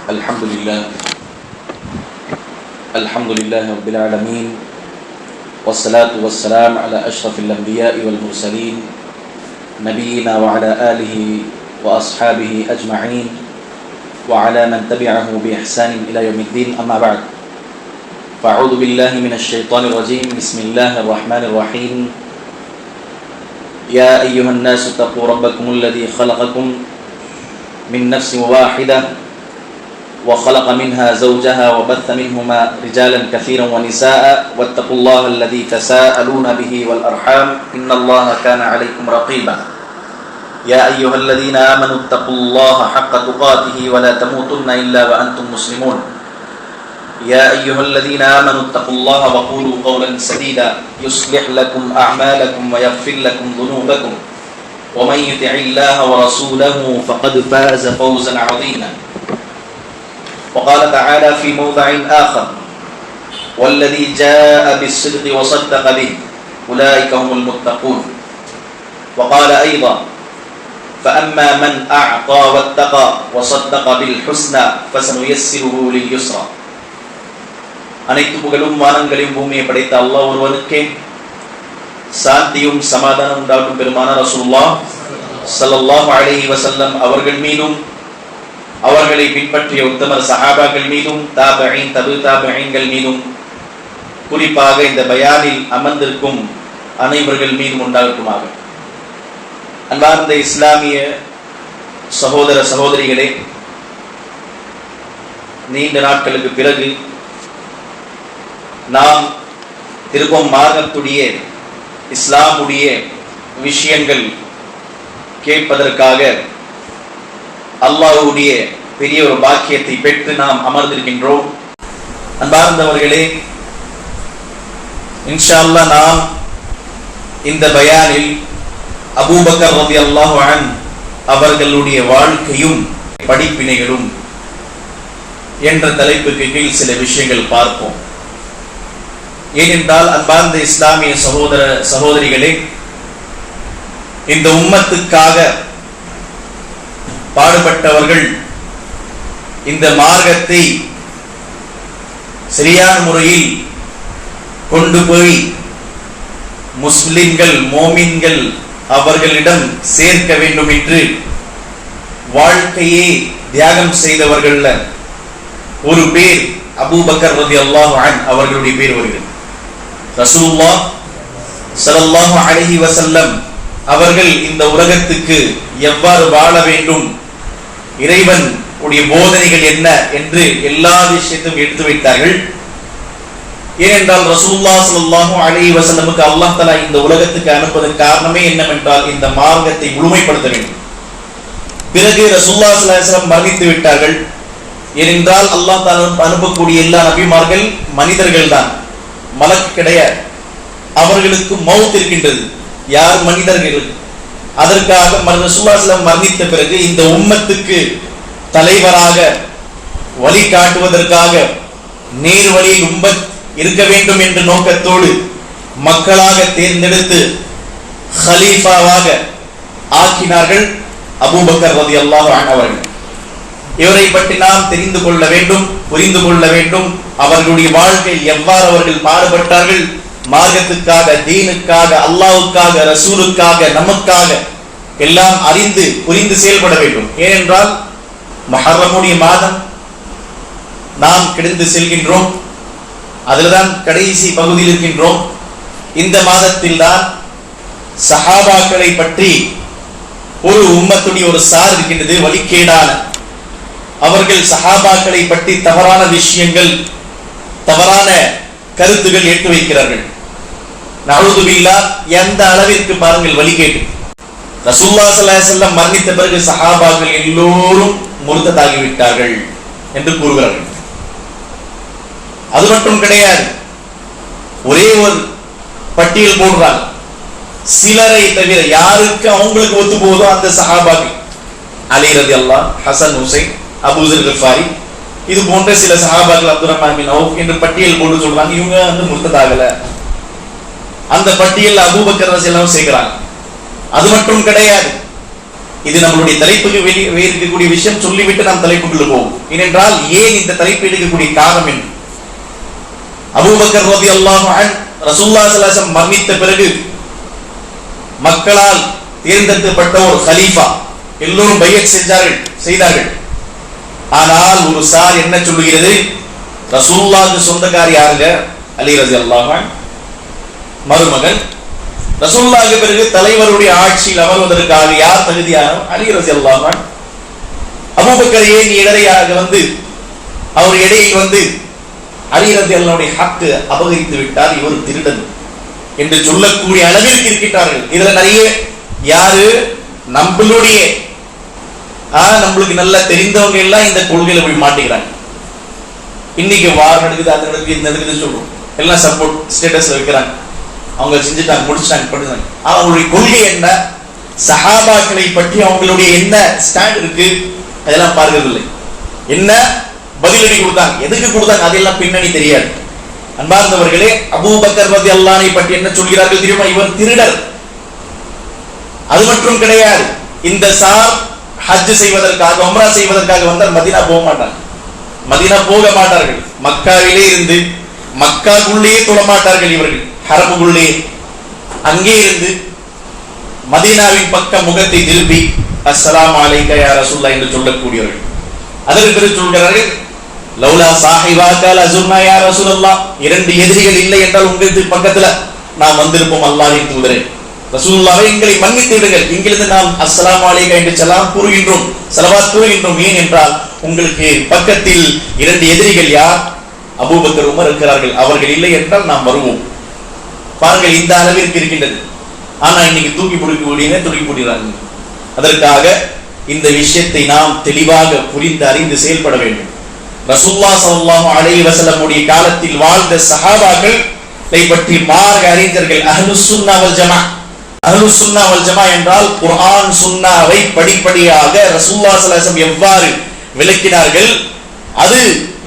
الحمد لله رب العالمين والصلاة والسلام على أشرف الأنبياء والمرسلين نبينا وعلى آله وأصحابه أجمعين وعلى من تبعه بإحسان إلى يوم الدين أما بعد فأعوذ بالله من الشيطان الرجيم بسم الله الرحمن الرحيم يا أيها الناس اتقوا ربكم الذي خلقكم من نفس واحدة وخلق منها زوجها وبث منهما رجالا كثيرا ونساء واتقوا الله الذي تساءلون به والأرحام إن الله كان عليكم رقيبا يا أيها الذين آمنوا اتقوا الله حق تقاته ولا تموتن إلا وأنتم مسلمون يا أيها الذين آمنوا اتقوا الله وقولوا قولا سديدا يصلح لكم أعمالكم ويغفر لكم ذنوبكم ومن يطع الله ورسوله فقد فاز فوزا عظيما وقال تعالى في موضع آخر والذي جاء بالصدق وصدق به أولئك هم المتقون وقال أيضا فأما من أعطى واتقى وصدق بالحسنى فسنيسره لليسرى அனைத்து புகழும் வானங்களையும் பூமியை படைத்த அல்லாஹ் ஒருவனுக்கே சாந்தியும் சமாதானம் உண்டாகும் பெருமான ரசூலுல்லாஹ் ஸல்லல்லாஹு அலைஹி வஸல்லம் அவர்கள் மீதும் அவர்களை பின்பற்றிய உத்தமர் சஹாபாக்கள் மீதும் தாபிஈன் தபு தாபிஈன்கள் மீதும் குறிப்பாக இந்த பயானில் அமர்ந்திருக்கும் அனைவர்கள் மீதும் உண்டாகட்டுமாக. அன்பார்ந்த இஸ்லாமிய சகோதர சகோதரிகளே, நீண்ட நாட்களுக்கு பிறகு நாம் திருப்பம் மார்க்கத்துடைய இஸ்லாமுடைய விஷயங்கள் கேட்பதற்காக அல்லாஹ்வுடைய பெரிய ஒரு பாக்கியத்தை பெற்று நாம் அமர்ந்திருக்கின்றோம். அன்பார்ந்தவர்களே, இன்ஷா அல்லாஹ் நாம் இந்த பயானில் அபூபக்கர் ரலியல்லாஹு அன்ஹு அவர்களுடைய வாழ்க்கையும் படிப்பினைகளும் என்ற தலைப்புக்கு கீழ் சில விஷயங்கள் பார்ப்போம். ஏனென்றால் அன்பார்ந்த இஸ்லாமிய சகோதர சகோதரிகளே, இந்த உம்மத்துக்காக பாடுபட்டவர்கள் இந்த மார்க்கத்தை சரியான முறையில் கொண்டு போய் முஸ்லிம்கள் மோமின்கள் அவர்களிடம் சேர்க்க வேண்டும் என்று வாழ்க்கையை தியாகம் செய்தவர்கள் ஒரு பேர் அபூபக்கர் ரலியல்லாஹு அன்ஹு அவர்களுடைய பேர் வருகிறது. ரசூலுல்லாஹ் ஸல்லல்லாஹு அலைஹி வஸல்லம் அவர்கள் இந்த உலகத்துக்கு எவ்வாறு வாழ வேண்டும், இறைவன் உடைய போதனைகள் என்ன என்று எல்லா விஷயத்தையும் எடுத்து வைத்தார்கள். ஏனென்றால் ரசூலுல்லாஹ் ஸல்லல்லாஹு அலைஹி வஸல்லமுக்கு அல்லாஹ் தஆலா இந்த உலகத்துக்கு அனுப்புவதன் காரணமே என்னவென்றால் இந்த மார்க்கத்தை முழுமைப்படுத்த வேண்டும். பிறகு ரசூலுல்லாஹ் ஸல்லல்லாஹு அலைஹி வஸல்லம் மரணித்து விட்டார்கள். ஏனென்றால் அல்லாஹ் தஆலா அனுப்பக்கூடிய எல்லா நபிமார்கள் மனிதர்கள் தான், மலக்கு கிடையாது. அவர்களுக்கு மவுத் இருக்கின்றது. யார்? மனிதர்கள். அதற்காக ரசூலுல்லாஹ் ஸல்லல்லாஹு அலைஹி வஸல்லம் மரணித்த பிறகு இந்த உம்மத்துக்கு தலைவராக வழிகாட்டுவதற்காக நேர் வழியில் உம்மத் இருக்க வேண்டும் என்ற நோக்கத்தோடு மக்களாக தேர்ந்தெடுத்து ஹலீஃபாவாக ஆக்கினார்கள் அபூபக்கர் ரலியல்லாஹு அன்ஹு அவர்கள். இவரை பற்றி நாம் தெரிந்து கொள்ள வேண்டும், புரிந்து கொள்ள வேண்டும். அவர்களுடைய வாழ்க்கை எவ்வாறு அவர்கள் பாடுபட்டார்கள், மார்க்கத்துக்காக, தீனுக்காக, அல்லாஹ்வுக்காக, ரசூலுக்காக, நமக்காக எல்லாம் அறிந்து புரிந்து செயல்பட வேண்டும். ஏனென்றால் முஹர்ரமுடைய மாதம் நாம் கிடந்து செல்கின்றோம். அதில்தான் கடைசி பகுதியில் இருக்கின்றோம். இந்த மாதத்தில் தான் சஹாபாக்களை பற்றி ஒரு உம்மத்துடைய ஒரு சார் இருக்கின்றது, வழிகேடான. அவர்கள் சஹாபாக்களை பற்றி தவறான விஷயங்கள், தவறான கருத்துகள் ஏற்று வைக்கிறார்கள். நஅூது பில்லாஹ். எந்த அளவிற்கு பாருங்கள் வழிகேடு. ரசூலுல்லாஹ் ஸல்லல்லாஹு அலைஹி வஸல்லம் மரணித்த பிறகு சஹாபாக்கள் எல்லோரும் முர்த்ததாகி விட்டார்கள் என்று கூறுகிறார்கள். அது மட்டும் கிடையாது, ஒரே ஒரு பட்டியல் போடுறாங்க. சிலரை தவிர யாருக்கு அவங்களுக்கு ஒத்து போதோ அந்த சஹாபாக்கள், அலி ரலியல்லாஹு, ஹசன், ஹுசைன், அபூ ஸர் கிஃபாரி, இது போன்ற சில சஹாபாக்கள், அப்துர்ரஹ்மான் பின் அவுஃப் என்று பட்டியல் போட்டு சொல்றாங்க. இவங்க வந்து முர்த்ததாகல. அந்த பட்டியல் அபூபக்கர் ரலியல்லாஹு சேர்க்கிறாங்க. அது மட்டும் கிடையாது, இது நம்மளுடைய தலைப்புக்கு வெளியே இருக்கக்கூடிய விஷயம் சொல்லிவிட்டு நாம் தலைப்புக்குள்ள போவோம். ஏனென்றால் ஏன் இந்த தலைப்பு எடுக்கக்கூடிய காரணம் என்று. அபூபக்கர் ரலியல்லாஹு அன்ஹு ரசூலுல்லாஹி ஸல்லல்லாஹு அலைஹி வஸல்லம் மரணித்த பிறகு மக்களால் தேர்ந்தெடுக்கப்பட்ட ஒரு கலீஃபா, எல்லோரும் பையத் செய்தார்கள். ஆனால் ஒரு சார் என்ன சொல்லுகிறது, ரசூலுல்லாஹ்வுக்கு சொந்தக்காரி யாருங்க? அலி ரலியல்லாஹு அன்ஹு மருமகன். ரசூலுல்லாஹ்வுக்கு பிறகு தலைவருடைய ஆட்சியில் அமர்வதற்காக யார் தகுதியானோ? அலி ரலியல்லாஹு அன்ஹு. அபூபக்கர் ஏன் இடையாக வந்து அவர் இடையில் வந்து அலி ரலியல்லாஹுடைய ஹக்கு அபகரித்து விட்டார், இவர் திருடன் என்று சொல்லக்கூடிய அளவிற்கு இருக்கின்றார்கள். இதுல நிறைய யாரு நம்மளுடைய நம்மளுக்கு நல்லா தெரிந்தவங்க எல்லாம் இந்த கொள்கையில போய் மாட்டிக்கிறாங்க. இன்னைக்கு வார் நடக்குது, அது நடக்குது, இது நடக்குது சொல்றோம், எல்லாம் சப்போர்ட் ஸ்டேட்டஸ்ல வைக்கிறாங்க. அவங்க செஞ்சுட்டாங்க, முடிச்சுட்டாங்க, படிச்சாங்க. அவங்களுடைய கொள்கை என்ன, சஹாபாக்களை பற்றி அவங்களுடைய என்ன ஸ்டாண்ட் இருக்கு, அதெல்லாம் பார்க்கறதில்லை. என்ன பதிலடி கொடுத்தாங்க, எதுக்கு கொடுத்தாங்க, அதெல்லாம் பின்னணி தெரியாது. அன்பார்ந்தவர்களே, அபூபக்கர் ரலியல்லாஹு அன்ஹு பற்றி என்ன சொல்கிறார்கள் தெரியுமா? இவர் திருடர். அது மட்டும் கிடையாது, இந்த சார் ஹஜ் செய்வதற்காக உம்ரா செய்வதற்காக வந்தால் மதீனா போக மாட்டாங்க, மதீனா போக மாட்டார்கள். மக்காவிலே இருந்து மக்காக்குள்ளேயே தொழ மாட்டார்கள் இவர்கள், ஹரமுக்குள்ளே அங்கே இருந்து மதீனாவின் பக்கம் முகத்தை திருப்பி அஸ்ஸலாமு அலைக்க யா ரசூலுல்லாஹ் என்று சொல்லக்கூடியவர்கள். அதற்கு பிறகு சொல்கிறார்கள், லௌலா சாஹிபாக லஸுர்னா யா ரசூலுல்லாஹ், இரண்டு எதிரிகள் இல்லை என்றால் உங்களுக்கு பக்கத்துல நாம் வந்திருப்போம் அல்லாஹ்வின் தூதரே. ரசூலுல்லாஹ்வே எங்களை மன்னித்து விடுங்கள், இங்கிருந்து நாம் அஸ்ஸலாமு அலைக்க என்று சலாம் கூறுகின்றோம், ஸலவாத் கூறுகின்றோம். ஏன் என்றால் உங்களுக்கு பக்கத்தில் இரண்டு எதிரிகள் யார்? அபூபக்கர், உமர் இருக்கிறார்கள், அவர்கள் இல்லை என்றால் நாம் வருவோம். பாருங்கள், இந்த அளவிற்கு இருக்கின்றது. ஆனா இன்னைக்கு தூக்கி பிடிக்கிறாங்க. அதற்காக இந்த விஷயத்தை நாம் தெளிவாக புரிந்து அறிந்து செயல்பட வேண்டும். ரசூலுல்லாஹ் ஸல்லல்லாஹு அலைஹி வஸல்லம் உடைய காலத்தில் வாழ்ந்த சஹாபாக்கள் பற்றி மார்க்க அறிஞர்கள் அஹ்லுஸ் சுன்னah வல் ஜமாஅ, அஹ்லுஸ் சுன்னah வல் ஜமாஅ என்றால் குர்ஆன் சுன்னாவை படிப்படியாக ரசூலுல்லாஹ் ஸல்லல்லாஹு அலைஹி வஸல்லம் எவ்வாறு விளக்கினார்கள் அது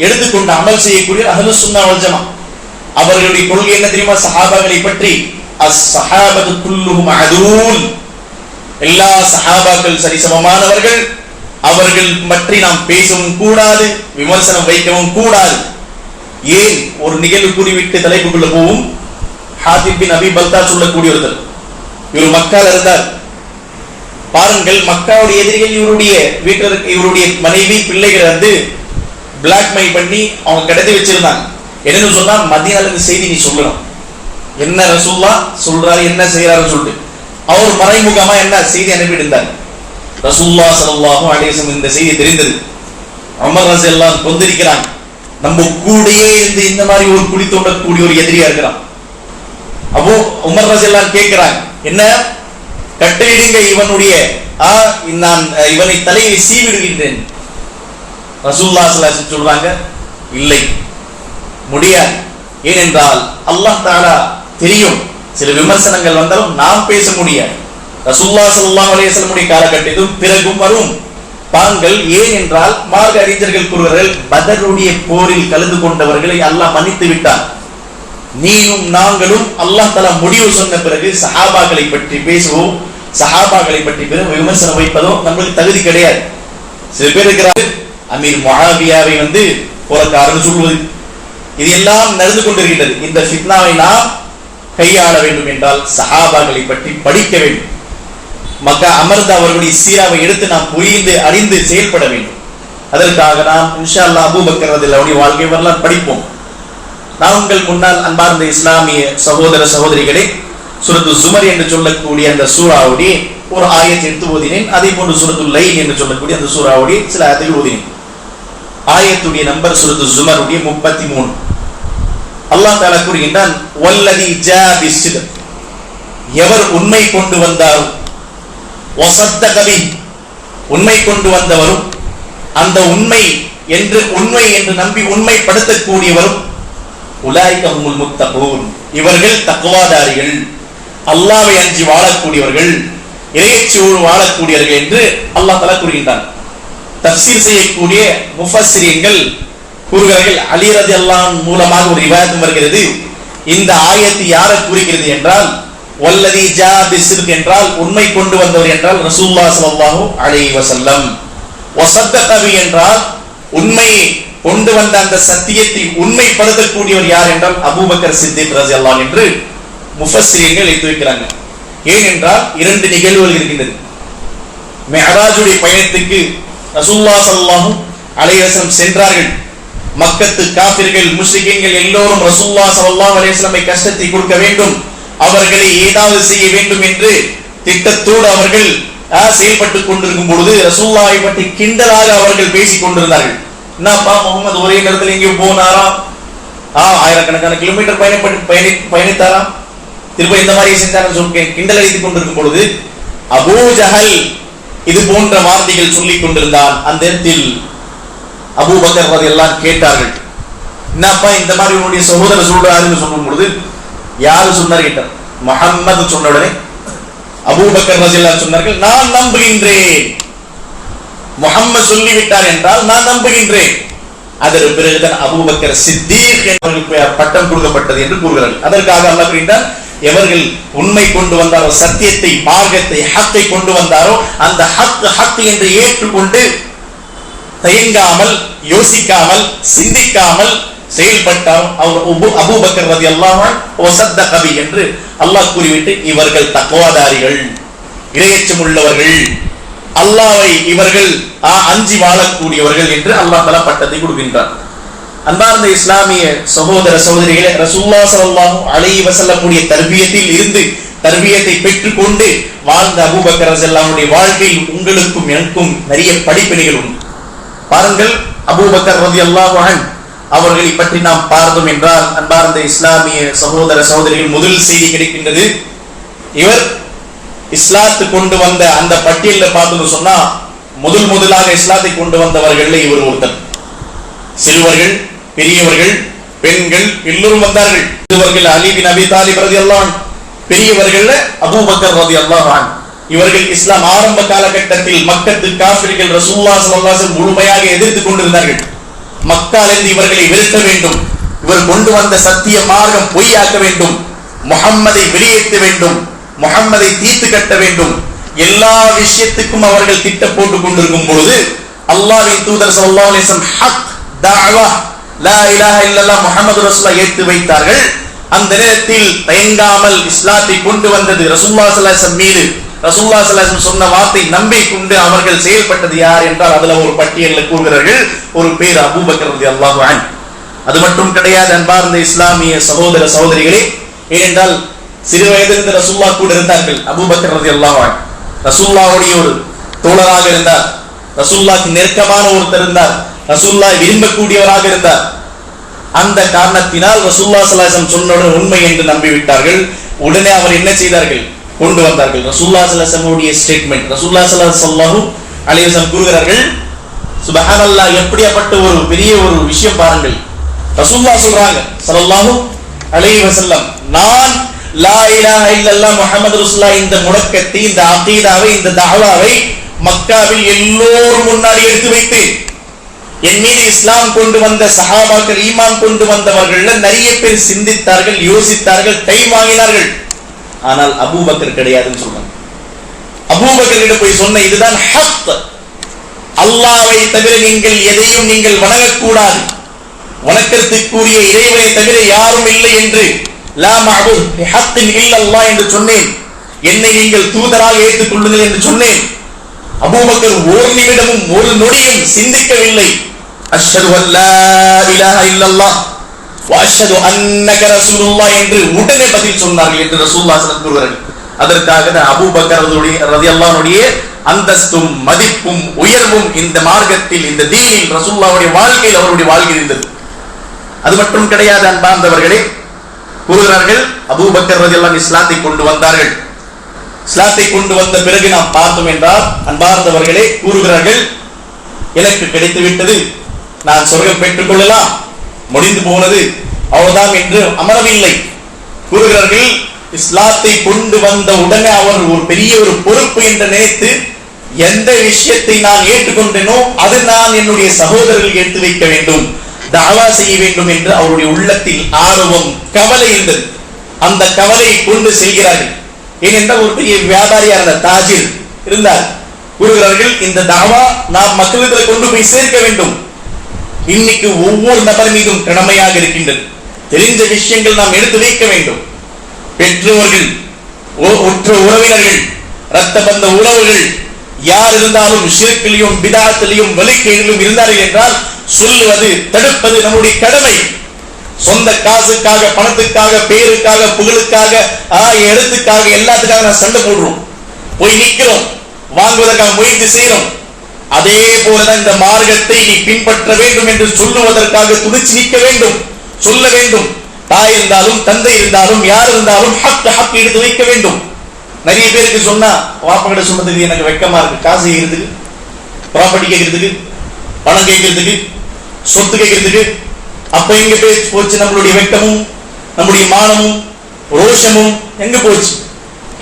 எடுத்துக்கொண்டு அமல் செய்யக்கூடிய அஹ்லுஸ் சுன்னah வல் ஜமாஅ. அவர்களுடைய கொள்கை என்ன தெரியுமா? சஹாபாக்களை பற்றி அஸ்-ஸஹாபத்து குல்லுஹும் அதூல், எல்லா சஹாபாக்கள் சரிசமமானவர்கள், அவர்கள் பற்றி நாம் பேசவும் கூடாது, விமர்சனம் வைக்கவும் கூடாது. ஏன் ஒரு நிகழ்வு கூறிவிட்டு தலைப்புக்குள்ள போவும். ஹாத்திப் பின் அபி பல்தா சொல்லக்கூடிய ஒருத்தர், இவர் மக்கால இருந்தார். பாருங்கள், மக்காவுடைய எதிரிகள் இவருடைய வீட்டில் இவருடைய மனைவி பிள்ளைகளை வந்து பிளாக்மெயில் பண்ணி அவங்க கடத்தி வச்சிருந்தாங்க. என்னன்னு சொன்னா, மதீனால இருந்து செய்தி நீ சொல்லணும், என்ன ரசூலுல்லாஹ் சொல்றாரு, என்ன செய்யறாருன்னு சொல்லிட்டு அவர் மறைமுகமா என்ன செய்தி அனுப்பிட்டு இருந்தார். ரசூலுல்லாஹ் ஸல்லல்லாஹு அலைஹி வஸல்லம் இந்த செய்தி தெரிந்தது. உமர் ரலியல்லாஹு அன்ஹு கொந்திருக்கிறாங்க, நம்ம கூடயே இருந்து இந்த மாதிரி ஒரு குழி தோண்டக்கூடிய ஒரு எதிரியா இருக்கிறான். அப்போ உமர் ரலியல்லாஹு அன்ஹு கேட்கிறாங்க, என்ன கட்டளையிடுங்க, இவனுடைய நான் இவனை தலையை சீவிடுகின்றேன். ரசூலுல்லாஹ் ஸல்லல்லாஹு அலைஹி வஸல்லம் சொல்றாங்க, இல்லை, முடியாது. ஏனென்றால் அல்லாஹ் தஆலா தெரியும், சில விமர்சனங்கள் வந்தாலும் நாம் பேச முடியாது. ரசூலுல்லாஹ் ஸல்லல்லாஹு அலைஹி வஸல்லம் காலகட்டத்திலும் பிறகும் வரும். பாருங்கள், ஏன் என்றால் மார்க்க அறிஞர்கள் கூறுகிறார்கள், பதருடைய போரில் கலந்து கொண்டவர்களை அல்லாஹ் மன்னித்து விட்டார். நீயும் நாங்களும் அல்லாஹ் தஆலா முடிவு சொன்ன பிறகு சஹாபாக்களை பற்றி பேசுவோம், சஹாபாக்களை பற்றி பிறகு விமர்சனம் வைப்பதோ நம்மளுக்கு தகுதி கிடையாது. சில பேர் இருக்கிறார்கள், அமீர் முஆவியாவை வந்து போறக்காரன்னு சொல்வது, இது எல்லாம் நடந்து கொண்டிருக்கின்றது. இந்த ஃபித்னாவை நாம் கையாள வேண்டும் என்றால் சஹாபாக்களை பற்றி படிக்க வேண்டும். மக்கா அமர்ந்து அவர்களுடைய சீராவை எடுத்து நாம் புரிந்து அறிந்து செயல்பட வேண்டும். அதற்காக நாம் இன்ஷா அல்லாஹ் அபூபக்கர் ரலியல்லாஹு அன்ஹு வாழ்க்கை வரலாறு படிப்போம். நான் உங்கள் முன்னால் அன்பார்ந்த இஸ்லாமிய சகோதர சகோதரிகளே, சூரத்து ஜுமர் என்று சொல்லக்கூடிய அந்த சூராவுடைய ஒரு ஆயத்தை எடுத்து ஓதினேன். அதே போன்று சூரத்துல் லைல் என்று சொல்லக்கூடிய அந்த சூராவுடைய சில ஆயத்துகள் ஓதினேன். ஆயத்துடைய நம்பர் சூரத்து ஜுமருடைய 33. அல்லாஹ் தஆலா கூறுகின்றான், வல்லதி ஜா பிஸ்ஸித்க், எவர் உண்மை கொண்டு வந்தாரோ, வஸத்தக பி, உண்மை கொண்டு வந்தவரும், அந்த உண்மை என்று நம்பி உண்மைப்படுத்தக்கூடியவரும், உலாயிக ஹுமுல் முத்தகூன், இவர்கள் தக்வாதாரிகள், அல்லாஹ்வை அஞ்சி வாழக்கூடியவர்கள், இறையச்சோடு வாழக்கூடியவர்கள் என்று அல்லாஹ் தஆலா கூறுகின்றான். தஃப்சீர் செய்யக்கூடிய முஃபஸ்ஸிரீன்கள் கூறுகிறார்கள், அலி ரலியல்லாஹு அன்ஹு மூலமாக ஒரு ரிவாயத் வருகிறது. இந்த ஆயத்து யாரை குறிக்கிறது என்றால், வல்லதி ஜா பிஸ்ஸித்க் என்றால் உண்மை கொண்டு வந்தவர் என்றால் ரசூலுல்லாஹி ஸல்லல்லாஹு அலைஹி வஸல்லம். வஸத்தக பி என்றால் உண்மை கொண்டு வந்த அந்த சத்தியத்தை உண்மைப்படுத்தக்கூடியவர் யார் என்றால் அபூபக்கர் சித்திக் ரலியல்லாஹு அன்ஹு என்று முஃபஸ்ஸிரீன்கள் எடுத்து வைக்கிறாங்க. ஏனென்றால் இரண்டு நிகழ்வுகள் இருக்கின்றது. மிஅராஜுடைய பயணத்துக்கு ரசூலுல்லாஹி ஸல்லல்லாஹு அலைஹி வஸல்லம் சென்றார்கள். மக்கத்து காபிர்கள் முஸ்லிம்கள் எல்லோரும் ரசூலுல்லாஹி ஸல்லல்லாஹு அலைஹி வஸல்லம் கஷ்டத்தை கொடுக்க வேண்டும், அவர்களை ஏதாவது செய்ய வேண்டும் என்று திட்டத்தோடு அவர்கள் செயல்பட்டுக் கொண்டிருக்கும் பொழுது ரசூலுல்லாஹை பற்றி கிண்டலாக அவர்கள் பேசிக் கொண்டிருந்தார்கள். என்னப்பா முகமது ஒரே நேரத்தில் எங்கேயோ போனாராம், ஆயிரக்கணக்கான கிலோமீட்டர் பயணித்தாராம், திரும்ப இந்த மாதிரி செஞ்சாரன்னு சொல்லி கிண்டல் அடித்துக் கொண்டிருக்கும் பொழுது அபூ ஜஹல் இது போன்ற வார்த்தைகள் சொல்லிக் கொண்டிருந்தான். அந்த இடத்தில் அபூபக்கர் ரலியல்லாஹு அன்ஹு கேட்டார்கள், என்னப்பா இந்த மாதிரி உன்னுடைய சகோதரர் சொல்றாருன்னு சொல்லும் பொழுது யாரு சொன்னார் கேட்டார். முஹம்மது சொன்ன உடனே அபூபக்கர் ரலியல்லாஹு அன்ஹு சொன்னார்கள், நான் நம்புகின்றேன், முஹம்மது சொல்லிவிட்டார் என்றால் நான் நம்புகின்றேன். அதற்கு பிறகுதான் அபூபக்கர் சித்தீக் என்பவர்களுக்கு பட்டம் கொடுக்கப்பட்டது என்று கூறுகிறார்கள். அதற்காக அல்லாஹ் கூறினார், எவர்கள் உண்மை கொண்டு வந்தாரோ, சத்தியத்தை, மார்க்கத்தை, ஹக்கை கொண்டு வந்தாரோ, அந்த ஹக் என்று ஏற்றுக்கொண்டு தயங்காமல், யோசிக்காமல், சிந்திக்காமல் செயல்பட்டார் அவர் அபூபக்கர் ரலியல்லாஹு அன்ஹு வஸத்தக பி என்று அல்லாஹ் கூறிவிட்டு இவர்கள் தக்வாதாரிகள், இறையச்சம் உள்ளவர்கள், அல்லாஹ்வை இவர்கள் அஞ்சி வாழக்கூடியவர்கள் என்று அல்லாஹ் தஆலா பட்டத்தை கொடுக்கின்றார். அன்பார்ந்த இஸ்லாமிய சகோதர சகோதரிகளே, ரசூலுல்லாஹி ஸல்லல்லாஹு அலைஹி வஸல்லம் உடைய தர்பியத்தில் இருந்து தர்பியத்தை பெற்றுக்கொண்டு வாழ்ந்த அபூபக்கர் ரலியல்லாஹு அன்ஹுடைய வாழ்க்கையில் உங்களுக்கும் எனக்கும் நிறைய படிப்பினைகள் உண்டு. பாருங்கள், அபூபக்கர் ரலியல்லாஹு அன்ஹு அவர்களை பற்றி நாம் பார்த்தோம் என்றால் அன்பார்ந்த இஸ்லாமிய சகோதர சகோதரிகள் முதல் செய்தி கிடைக்கின்றது. இவர் இஸ்லாத்தை கொண்டு வந்த அந்த பட்டியலில் பார்த்தோம்னு சொன்னா முதலாக இஸ்லாத்தை கொண்டு வந்தவர்கள் இவர் ஒருத்தர். சிறுவர்கள், பெரியவர்கள், பெண்கள் எல்லோரும் வந்தார்கள். சிறுவர்கள் அலி பின் அபி தாலிப் ரலியல்லாஹு அன்ஹு, பெரியவர்கள் அபூபக்கர் ரலியல்லாஹு அன்ஹு. இவர்கள் இஸ்லாம் ஆரம்ப காலகட்டத்தில் மக்கத்து காஃபிர்கள் ரசூலுல்லாஹி ஸல்லல்லாஹு அலைஹி வஸல்லம் முழுமையாக எதிர்த்து கொண்டிருந்தார்கள். மக்காவிலிருந்து இவர்களை விரட்ட வேண்டும், இவர் கொண்டு வந்த சத்திய மார்க்கம் பொய்யாக்க வேண்டும், முஹம்மதை வெளியேற்ற வேண்டும், முஹம்மதை தீர்த்து கட்ட வேண்டும், எல்லா விஷயத்துக்கும் அவர்கள் திட்டம் போட்டுக் கொண்டிருக்கும் பொழுது அல்லாஹ்வின் தூதர் ஸல்லல்லாஹு அலைஹி வஸல்லம் ஹக் தஅவா லா இலாஹ இல்லல்லாஹ் முஹம்மது ரசூலுல்லாஹ் ஏற்று வைத்தார்கள். அந்த நேரத்தில் தயங்காமல் இஸ்லாத்தை கொண்டு வந்தது ரசூலுல்லாஹி ஸல்லல்லாஹு அலைஹி வஸல்லம் மீது ரசூலுல்லாஹி ஸல்லல்லாஹு அலைஹி வஸல்லம் சொன்ன வார்த்தை நம்பிக்கொண்டு அவர்கள் செயல்பட்டது யார் என்றால் அதுல ஒரு பட்டியலில் கூறுகிறார்கள், ஒரு பேர் அபூபக்கர் ரலியல்லாஹு அன்ஹு. அது மட்டும் கிடையாது அன்பார்ந்த இஸ்லாமிய சகோதர சகோதரிகளே, ஏனென்றால் சிறு வயதிலிருந்து ரசூலுல்லாஹ் கூட இருந்தார்கள். அபூபக்கர் ரலியல்லாஹு அன்ஹு ரசூலுல்லாஹ்வுடைய ஒரு தோழராக இருந்தார், ரசூலுல்லாஹ்க்கு நெருக்கமான ஒருத்தர் இருந்தார், ரசூலுல்லாஹ் விரும்பக்கூடியவராக இருந்தார். அந்த காரணத்தினால் ரசூலுல்லாஹி ஸல்லல்லாஹு அலைஹி வஸல்லம் சொன்ன உண்மை என்று நம்பிவிட்டார்கள். உடனே அவர் என்ன செய்தார்கள், கொண்டு வந்தார்கள் ரசூலுல்லாஹி ஸல்லல்லாஹு அலைஹி வஸல்லம் ஸ்டேட்மெண்ட். ரசூலுல்லாஹி ஸல்லல்லாஹு அலைஹி வஸல்லம் கூறுகிறார்கள், சுப்ஹானல்லாஹ், எப்படிப்பட்ட ஒரு பெரிய ஒரு விஷயம் பாருங்கள். ரசூலுல்லாஹ் சொல்றாங்க ஸல்லல்லாஹு அலைஹி வஸல்லம், நான் லா இலாஹ இல்லல்லாஹ் முஹம்மது ரசூலுல்லாஹ் இந்த முழக்கத்தை, இந்த அகீதாவை, இந்த தஅவாவை மக்காவில் எல்லோரும் முன்னாடி எடுத்து வைத்தேன். என் மீது இஸ்லாம் கொண்டு வந்த சஹாபாக்கள், ஈமான் கொண்டு வந்தவர்கள் நிறைய பேர் சிந்தித்தார்கள், யோசித்தார்கள், டைம் வாங்கினார்கள். ஆனால் அபூபக்கர் கிடையாதுன்னு சொல்றாங்க. அபூபக்கரிடம் போய் சொன்ன இதுதான் ஹக், அல்லாஹ்வை தவிர நீங்கள் எதையும் நீங்கள் வணங்கக்கூடாது, வணக்கத்துக்குரிய இறைவனை தவிர யாரும் இல்லை என்று லா மஅபூத் பிஹக்கின் இல்லல்லாஹ் என்று சொன்னேன். என்னை நீங்கள் தூதராக ஏற்றுக்கொள்ளுங்கள் என்று சொன்னேன். அபூபக்கர் ஒரு நிமிடமும் ஒரு நொடியும் சிந்திக்கவில்லை. அஷ்ஹது அல்லா இலாஹ இல்லல்லாஹ் வ அஷ்ஹது அன்னக ரசூலுல்லாஹ் என்று உடனே பதில் சொன்னார்கள் என்று ரசூலுல்லாஹி ஸல்லல்லாஹு அலைஹி வஸல்லம் கூறுகிறார்கள். அதற்காக தான் அபூபக்கர் ரலியல்லாஹு அன்ஹுடைய அந்தஸ்தும் மதிப்பும் உயர்வும் இந்த மார்க்கத்தில், இந்த தீனில் ரசூலுல்லாஹ்வுடைய வாழ்க்கையில் அவருடைய வாழ்க்கை இருந்தது. அது மட்டும் கிடையாது அன்பார்ந்தவர்களே, கூறுகிறார்கள் அபூபக்கர் ரலியல்லாஹு அன்ஹு இஸ்லாத்தை கொண்டு வந்தார்கள். இஸ்லாத்தை கொண்டு வந்த பிறகு நாம் பார்த்தோம் என்றால் அன்பார்ந்தவர்களே கூறுகிறார்கள், எனக்கு கிடைத்து விட்டது, நான் சொர்க்கம் பெற்றுக் கொள்ளலாம், முடிந்து போனது அவ்வளவுதான் என்று அமரவில்லை. கூறுகிறார்கள், இஸ்லாத்தை கொண்டு வந்த உடனே அவர் ஒரு பெரிய ஒரு பொறுப்பு என்று நினைத்து எந்த விஷயத்தை நான் ஏற்றுக்கொண்டேனோ அது நான் என்னுடைய சகோதரர்கள் எடுத்து வைக்க வேண்டும், தஅவா செய்ய வேண்டும் என்று அவருடைய உள்ளத்தில் ஆர்வம், கவலை இருந்தது. அந்த கவலையை கொண்டு செல்கிறார்கள். ஏனென்றால் ஒரு பெரிய வியாபாரியான தாஜிர் இருந்தார். கூறுகிறார்கள், இந்த தாவா நாம் மக்களிடத்தில் கொண்டு போய் சேர்க்க வேண்டும். இன்னைக்கு ஒவ்வொரு நபர் மீதும் கடமையாக இருக்கின்றது. தெரிந்த விஷயங்கள் நாம் எடுத்து வைக்க வேண்டும். பெற்றோர்கள், உற்ற உறவினர்கள், இரத்த பந்த உறவுகள் யார் இருந்தாலும் ஷிர்கிலும் பிதாத்திலும் வழிகேடிலும் இருந்தார்கள் என்றால் சொல்லுவது, தடுப்பது நம்முடைய கடமை. சொந்த காசுக்காக, பணத்துக்காக, பேருக்காக, புகழுக்காக, இடத்துக்காக, எல்லாத்துக்காக நான் சண்டை போடுறோம், போய் நிற்கிறோம், வாங்குவதற்காக முயற்சி செய்யறோம். அதே போலதான் இந்த மார்க்கத்தை நீ பின்பற்ற வேண்டும் என்று சொல்லுவதற்காக துணிச்சு நிற்க வேண்டும், சொல்ல வேண்டும். தாய் இருந்தாலும் தந்தை இருந்தாலும் யார் இருந்தாலும் ஹக் எடுத்து வைக்க வேண்டும். நிறைய பேருக்கு சொன்னா வாப்பா கிட்ட சொன்னதுக்கு எனக்கு வெக்கமா இருக்கு. காசு கேட்கறதுக்கு, ப்ராப்பர்ட்டி கேட்கறதுக்கு, பணம் கேட்கறதுக்கு, சொத்து கேட்கறதுக்கு. அப்ப எங்க போச்சு நம்மளுடைய வெக்கமும் நம்முடைய மானமும் ரோஷமும் எங்க போச்சு?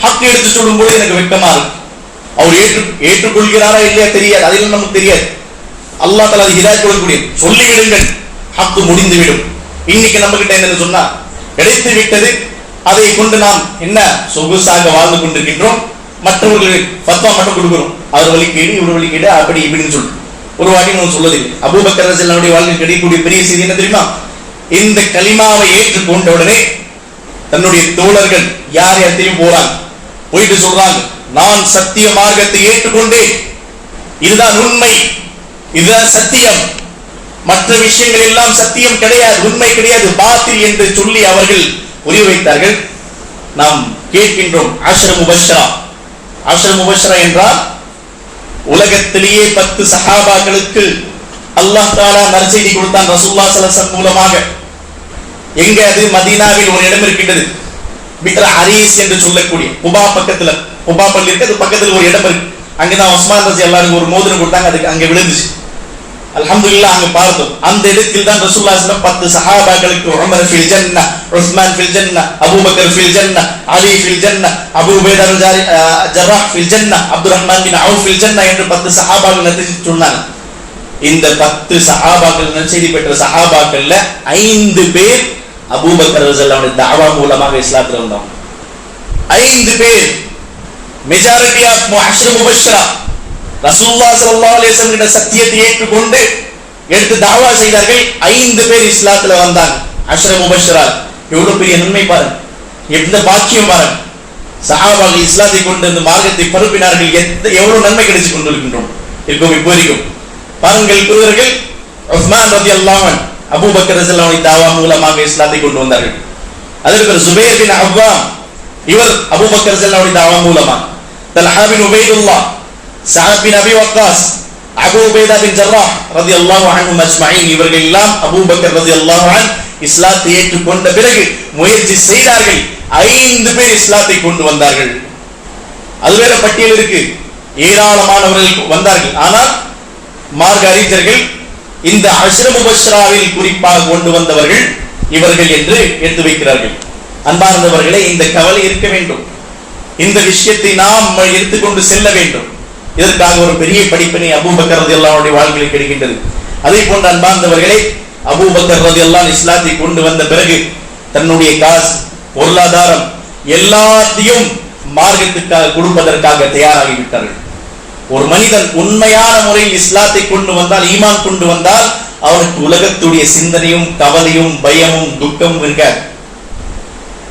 ஹக் எடுத்து சொல்லும் போது எனக்கு வெக்கமா இருக்கு. அவர் ஏற்றுக்கொள்கிறாரா இல்லையா தெரியாது, அதெல்லாம் நமக்கு தெரியாது. அல்லாஹ் தஆலா ஹிதாயத் கொடுக்கக்கூடிய சொல்லிவிடுங்கள், ஹக் முடிந்துவிடும். இன்னைக்கு நம்ம கிட்ட என்ன சொன்னா கிடைத்து விட்டது, அதை கொண்டு நாம் என்ன சொகுசாக வாழ்ந்து கொண்டிருக்கின்றோம். மற்றவர்களுக்கு ஃபத்வா மட்டும் கொடுக்கிறோம், அவர் வழிகேடு இவர் வழிகேடு அப்படி இப்படின்னு சொல்லி ஒரு வாட்டி நம்ம சொல்வதில்லை. அபூபக்கர் ரலியல்லாஹு வாழ்க்கையில் கிடைக்கக்கூடிய பெரிய செய்தி என்ன தெரியுமா? இந்த கலிமாவை ஏற்றுக்கொண்ட உடனே தன்னுடைய தோழர்கள் யார் யார்த்தையும் போறாங்க, போயிட்டு சொல்றாங்க, நான் சத்திய மார்க்கத்தை ஏற்றுக்கொண்டேன், இதுதான் உண்மை, இதுதான் சத்தியம், மற்ற விஷயங்கள் எல்லாம் சத்தியம் கிடையாது, உண்மை கிடையாது, பாத்தில் என்று சொல்லி அவர்கள் புரிய வைத்தார்கள். நாம் கேட்கின்றோம் அஷ்ர முபஷ்ஷரா. அஷ்ர முபஷ்ஷரா என்றால் உலகத்திலேயே 10 சஹாபாக்களுக்கு அல்லாஹ் தஆலா நற்செய்தி கொடுத்தான் ரசூலுல்லாஹி ஸல்லல்லாஹு அலைஹி வஸல்லம் மூலமாக. எங்க அது? மதீனாவில் ஒரு இடம் இருக்கின்றது, பிக்ர அரீஸ் என்று சொல்லக்கூடிய குபா பக்கத்துல, குபா பள்ளி இருக்கு, அது பக்கத்துல ஒரு இடம் இருக்கு. அங்கதான் உஸ்மான் ரலியல்லாஹு ஒரு மோதிரம் கொடுத்தாங்க, அதுக்கு அங்க விழுந்துச்சு. அல்ஹம்துலில்லாஹ் அங்க பார்த்தோம். அந்த இடத்தில் தான் ரசூலுல்லாஹி ஸல்லல்லாஹு அலைஹி வஸல்லம் 10 சஹாபாக்களுக்கு உமர் ஃபில் ஜன்னah, உஸ்மான் ஃபில் ஜன்னah, அபூபக்கர் ஃபில் ஜன்னah, அலி ஃபில் ஜன்னah, அபூ உபைதா ஜர்ராஹ் ஃபில் ஜன்னah, அப்துர்ரஹ்மான் பின் அவுஃப் ஃபில் ஜன்னah என்று 10 சஹாபாக்கள் நற்செய்தி சொன்னாங்க. இந்த 10 சஹாபாக்கள் நற்செய்தி பெற்ற சஹாபாக்கள்ல 5 பேர் அபூபக்கர் ரலியல்லாஹு அன்ஹு தஅவா மூலமாக இஸ்லாத்துல வந்தாங்க. 5 பேர், மெஜாரிட்டி ஆஃப் முஅஷ்ஷர முபஷ்ஷரா ரசூலுல்லாஹி ஸல்லல்லாஹு அலைஹி வஸல்லம் கிட்ட சத்தியத்தை ஏற்றுக்கொண்டு எடுத்து தஅவா செய்தார்கள். 5 பேர் இஸ்லாத்துல வந்தாங்க. அஷ்ர முபஷ்ஷரா, எவ்வளவு பெரிய நன்மை பாருங்க, எந்த பாக்கியம் பாருங்க. சஹாபாக்கள் இஸ்லாத்தை கொண்டு இந்த மார்க்கத்தை பரப்பினார்கள், எவ்வளவு நன்மை கிடைச்சு கொண்டிருக்கின்றோம் இருக்கும் இப்போ வரைக்கும். பாருங்கள், கூறுகிறார்கள் உஸ்மான் ரலியல்லாஹு அன்ஹு அபூபக்கர் ரலியல்லாஹு அன்ஹு தஅவா மூலமாக இஸ்லாத்தை கொண்டு வந்தார்கள். அதற்கு சுபைர் பின் அவ்வாம், இவர் அபூபக்கர் ரலியல்லாஹு அன்ஹு தஅவா மூலமாக, தல்ஹா பின் உபைதுல்லாஹ், சஅத் பின் அபி வக்காஸ், அபூ உபைதா பின் ஜர்ராஹ் ரலியல்லாஹு அன்ஹும் அஜ்மஈன், இவர்கள் எல்லாம் அபூபக்கர் ரலியல்லாஹு அன்ஹு இஸ்லாத்தை ஏற்றுக்கொண்ட பிறகு முயற்சி செய்தார்கள். 5 பேர் இஸ்லாத்தை கொண்டு வந்தார்கள். அது வேற பட்டியல் இருக்கு, ஏராளமானவர்கள் வந்தார்கள். ஆனால் மார்க்க அறிஞர்கள் இந்த அஷ்ர முபஷ்ஷராவில் குறிப்பாக கொண்டு வந்தவர்கள் இவர்கள் என்று எடுத்து வைக்கிறார்கள். அன்பார்ந்தவர்களே, இந்த கவலை இருக்க வேண்டும், இந்த விஷயத்தை நாம் எடுத்துக்கொண்டு செல்ல வேண்டும். இதற்காக ஒரு பெரிய படிப்பினை அபூபக்கர் ரலியல்லாஹு அன்ஹு வாழ்க்கையில் கிடைக்கின்றது. அதே போன்ற அன்பார்ந்தவர்களே, அபூபக்கர் ரலியல்லாஹு அன்ஹு இஸ்லாத்தை கொண்டு வந்த பிறகு தன்னுடைய காசு, பொருளாதாரம் எல்லாத்தையும் மார்க்கத்துக்காக கொடுப்பதற்காக தயாராகிவிட்டார்கள். ஒரு மனிதன் உண்மையான முறையில் இஸ்லாத்தை கொண்டு வந்தால், ஈமான் கொண்டு வந்தால், அவனுக்கு உலகத்துடைய சிந்தனையும் கவலையும் பயமும் துக்கமும் இருக்காது.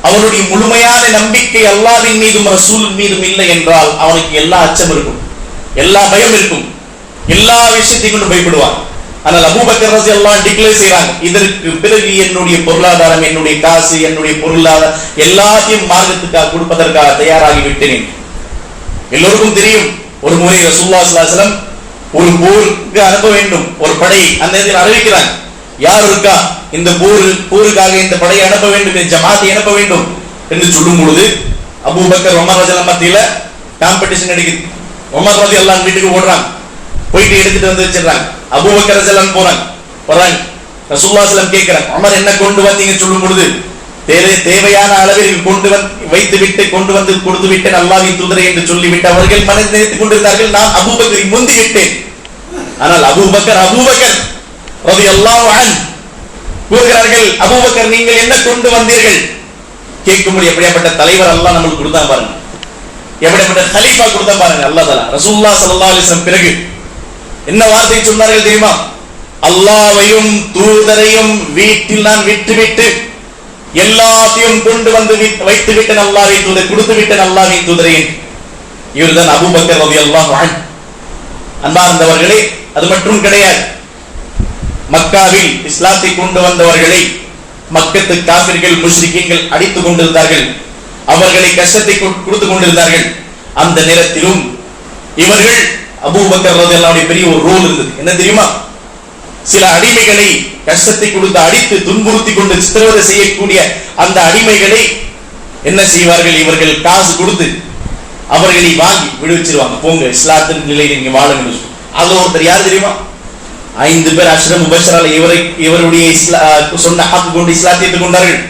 அவனுடைய முழுமையான நம்பிக்கை அல்லாஹ்வின் மீதும் ரசூலின் மீதும் இல்லை என்றால் அவனுக்கு எல்லா அச்சம் இருக்கும், எல்லா பயம் இருக்கும், எல்லா விஷயத்தையும் கொண்டு பயப்படுவான். ஆனால் அபூபக்கர் ரலியல்லாஹு அன்ஹு டிக்ளேர் செய்றாங்க, இதற்கு பிறகு என்னுடைய பொருளாதாரம், என்னுடைய காசு, என்னுடைய பொருளாதாரம் எல்லாத்தையும் மார்க்கத்துக்காக கொடுப்பதற்காக தயாராகி விட்டேன். எல்லோருக்கும் தெரியும், ஒரு முறை ரசூலுல்லாஹி ஸல்லல்லாஹு அலைஹி வஸல்லம் ஒரு போருக்கு அனுப்ப வேண்டும், ஒரு படை அந்த நேரத்தில் அறிவிக்கிறாங்க, யார் இருக்கா இந்த போருக்காக இந்த படையை அனுப்ப வேண்டும், இந்த ஜமாத்தை அனுப்ப வேண்டும் என்று சொல்லும் பொழுது அபூபக்கர் உமர் ரலியல்லாஹு மத்தியில காம்படிஷன் நடக்குது. உமர் ரலியல்லாஹு வீட்டுக்கு ஓடுறாங்க, போயிட்டு எடுத்துட்டு வந்து வச்சிடறாங்க. அபூபக்கர் ரலியல்லாஹு போறாங்க, ரசூலுல்லாஹி ஸல்லல்லாஹு அலைஹி வஸல்லம் கேட்கிறாங்க, உமர் என்ன கொண்டு வந்தீங்க சொல்லும் பொழுது தேவையான அளவில் கொண்டு வைத்து விட்டு கொண்டு வந்து கொடுத்து விட்டேன் அல்லாஹ்வின் தூதரே என்று சொல்லிவிட்டு அவர்கள் மனதில் நினைத்துக் கொண்டிருந்தார்கள், நான் அபூபக்கரை முந்தி விட்டேன். ஆனால் அபூபக்கர் ரலியல்லாஹு அன்ஹு கூறுகிறார்கள், அபூபக்கர் நீங்கள் என்ன கொண்டு வந்தீர்கள்? கேட்கும்போது எப்படியாப்பட்ட தலைவர் அல்லாஹ் நமக்கு கொடுத்தா பாருங்க. எப்படிப்பட்ட கலீஃபா கொடுத்த பாருங்க அல்லாஹ் தஆலா. ரசூலுல்லாஹ் ஸல்லல்லாஹு அலைஹி வஸல்லம் பிறகு என்ன வார்த்தை சொன்னார்கள் தெரியுமா? அல்லாஹ்வையும் தூதரையும் வீட்டில் நான் விட்டுவிட்டு எல்லாத்தையும் கொண்டு வந்து வைத்து விட்டேன், அல்லாஹ்வின் தூதரை கொடுத்து விட்டேன், அல்லாஹ்வின் தூதரை. இவர்தான் அபூபக்கர் ரலியல்லாஹு அன்ஹு. அன்பார்ந்தவர்களே, அது மட்டும் கிடையாது. மக்காவில் இஸ்லாத்தை கொண்டு வந்தவர்களை மக்கத்து காபிர்கள் முஷ்ரிக்கீன்கள் அடித்துக் கொண்டிருந்தார்கள், அவர்களை கஷ்டத்தை கொடுத்துக் கொண்டிருந்தார்கள். அந்த நேரத்திலும் இவர்கள் அபூபக்கர் ரலியல்லாஹு அன்ஹு பெரிய ஒரு ரோல் இருந்தது. என்ன தெரியுமா? சில அடிமைகளை கஷ்டத்தை கொடுத்து அடித்து துன்புறுத்தி கொண்டு சித்திரவதை செய்யக்கூடிய அந்த அடிமைகளை என்ன செய்வார்கள்? இவர்கள் காசு கொடுத்து அவர்களை வாங்கி விடுவிச்சிருவாங்க. போங்க, இஸ்லாத்தின் நிலையில் நீங்க வாழுங்க. அதுல ஒருத்தர் யார் தெரியுமா? 5 பேர் அஷ்ரம் முபஷரால இவருடைய சொன்ன ஹக் கொண்டு இஸ்லாத்தை ஏற்றுக்கொண்டார்கள்.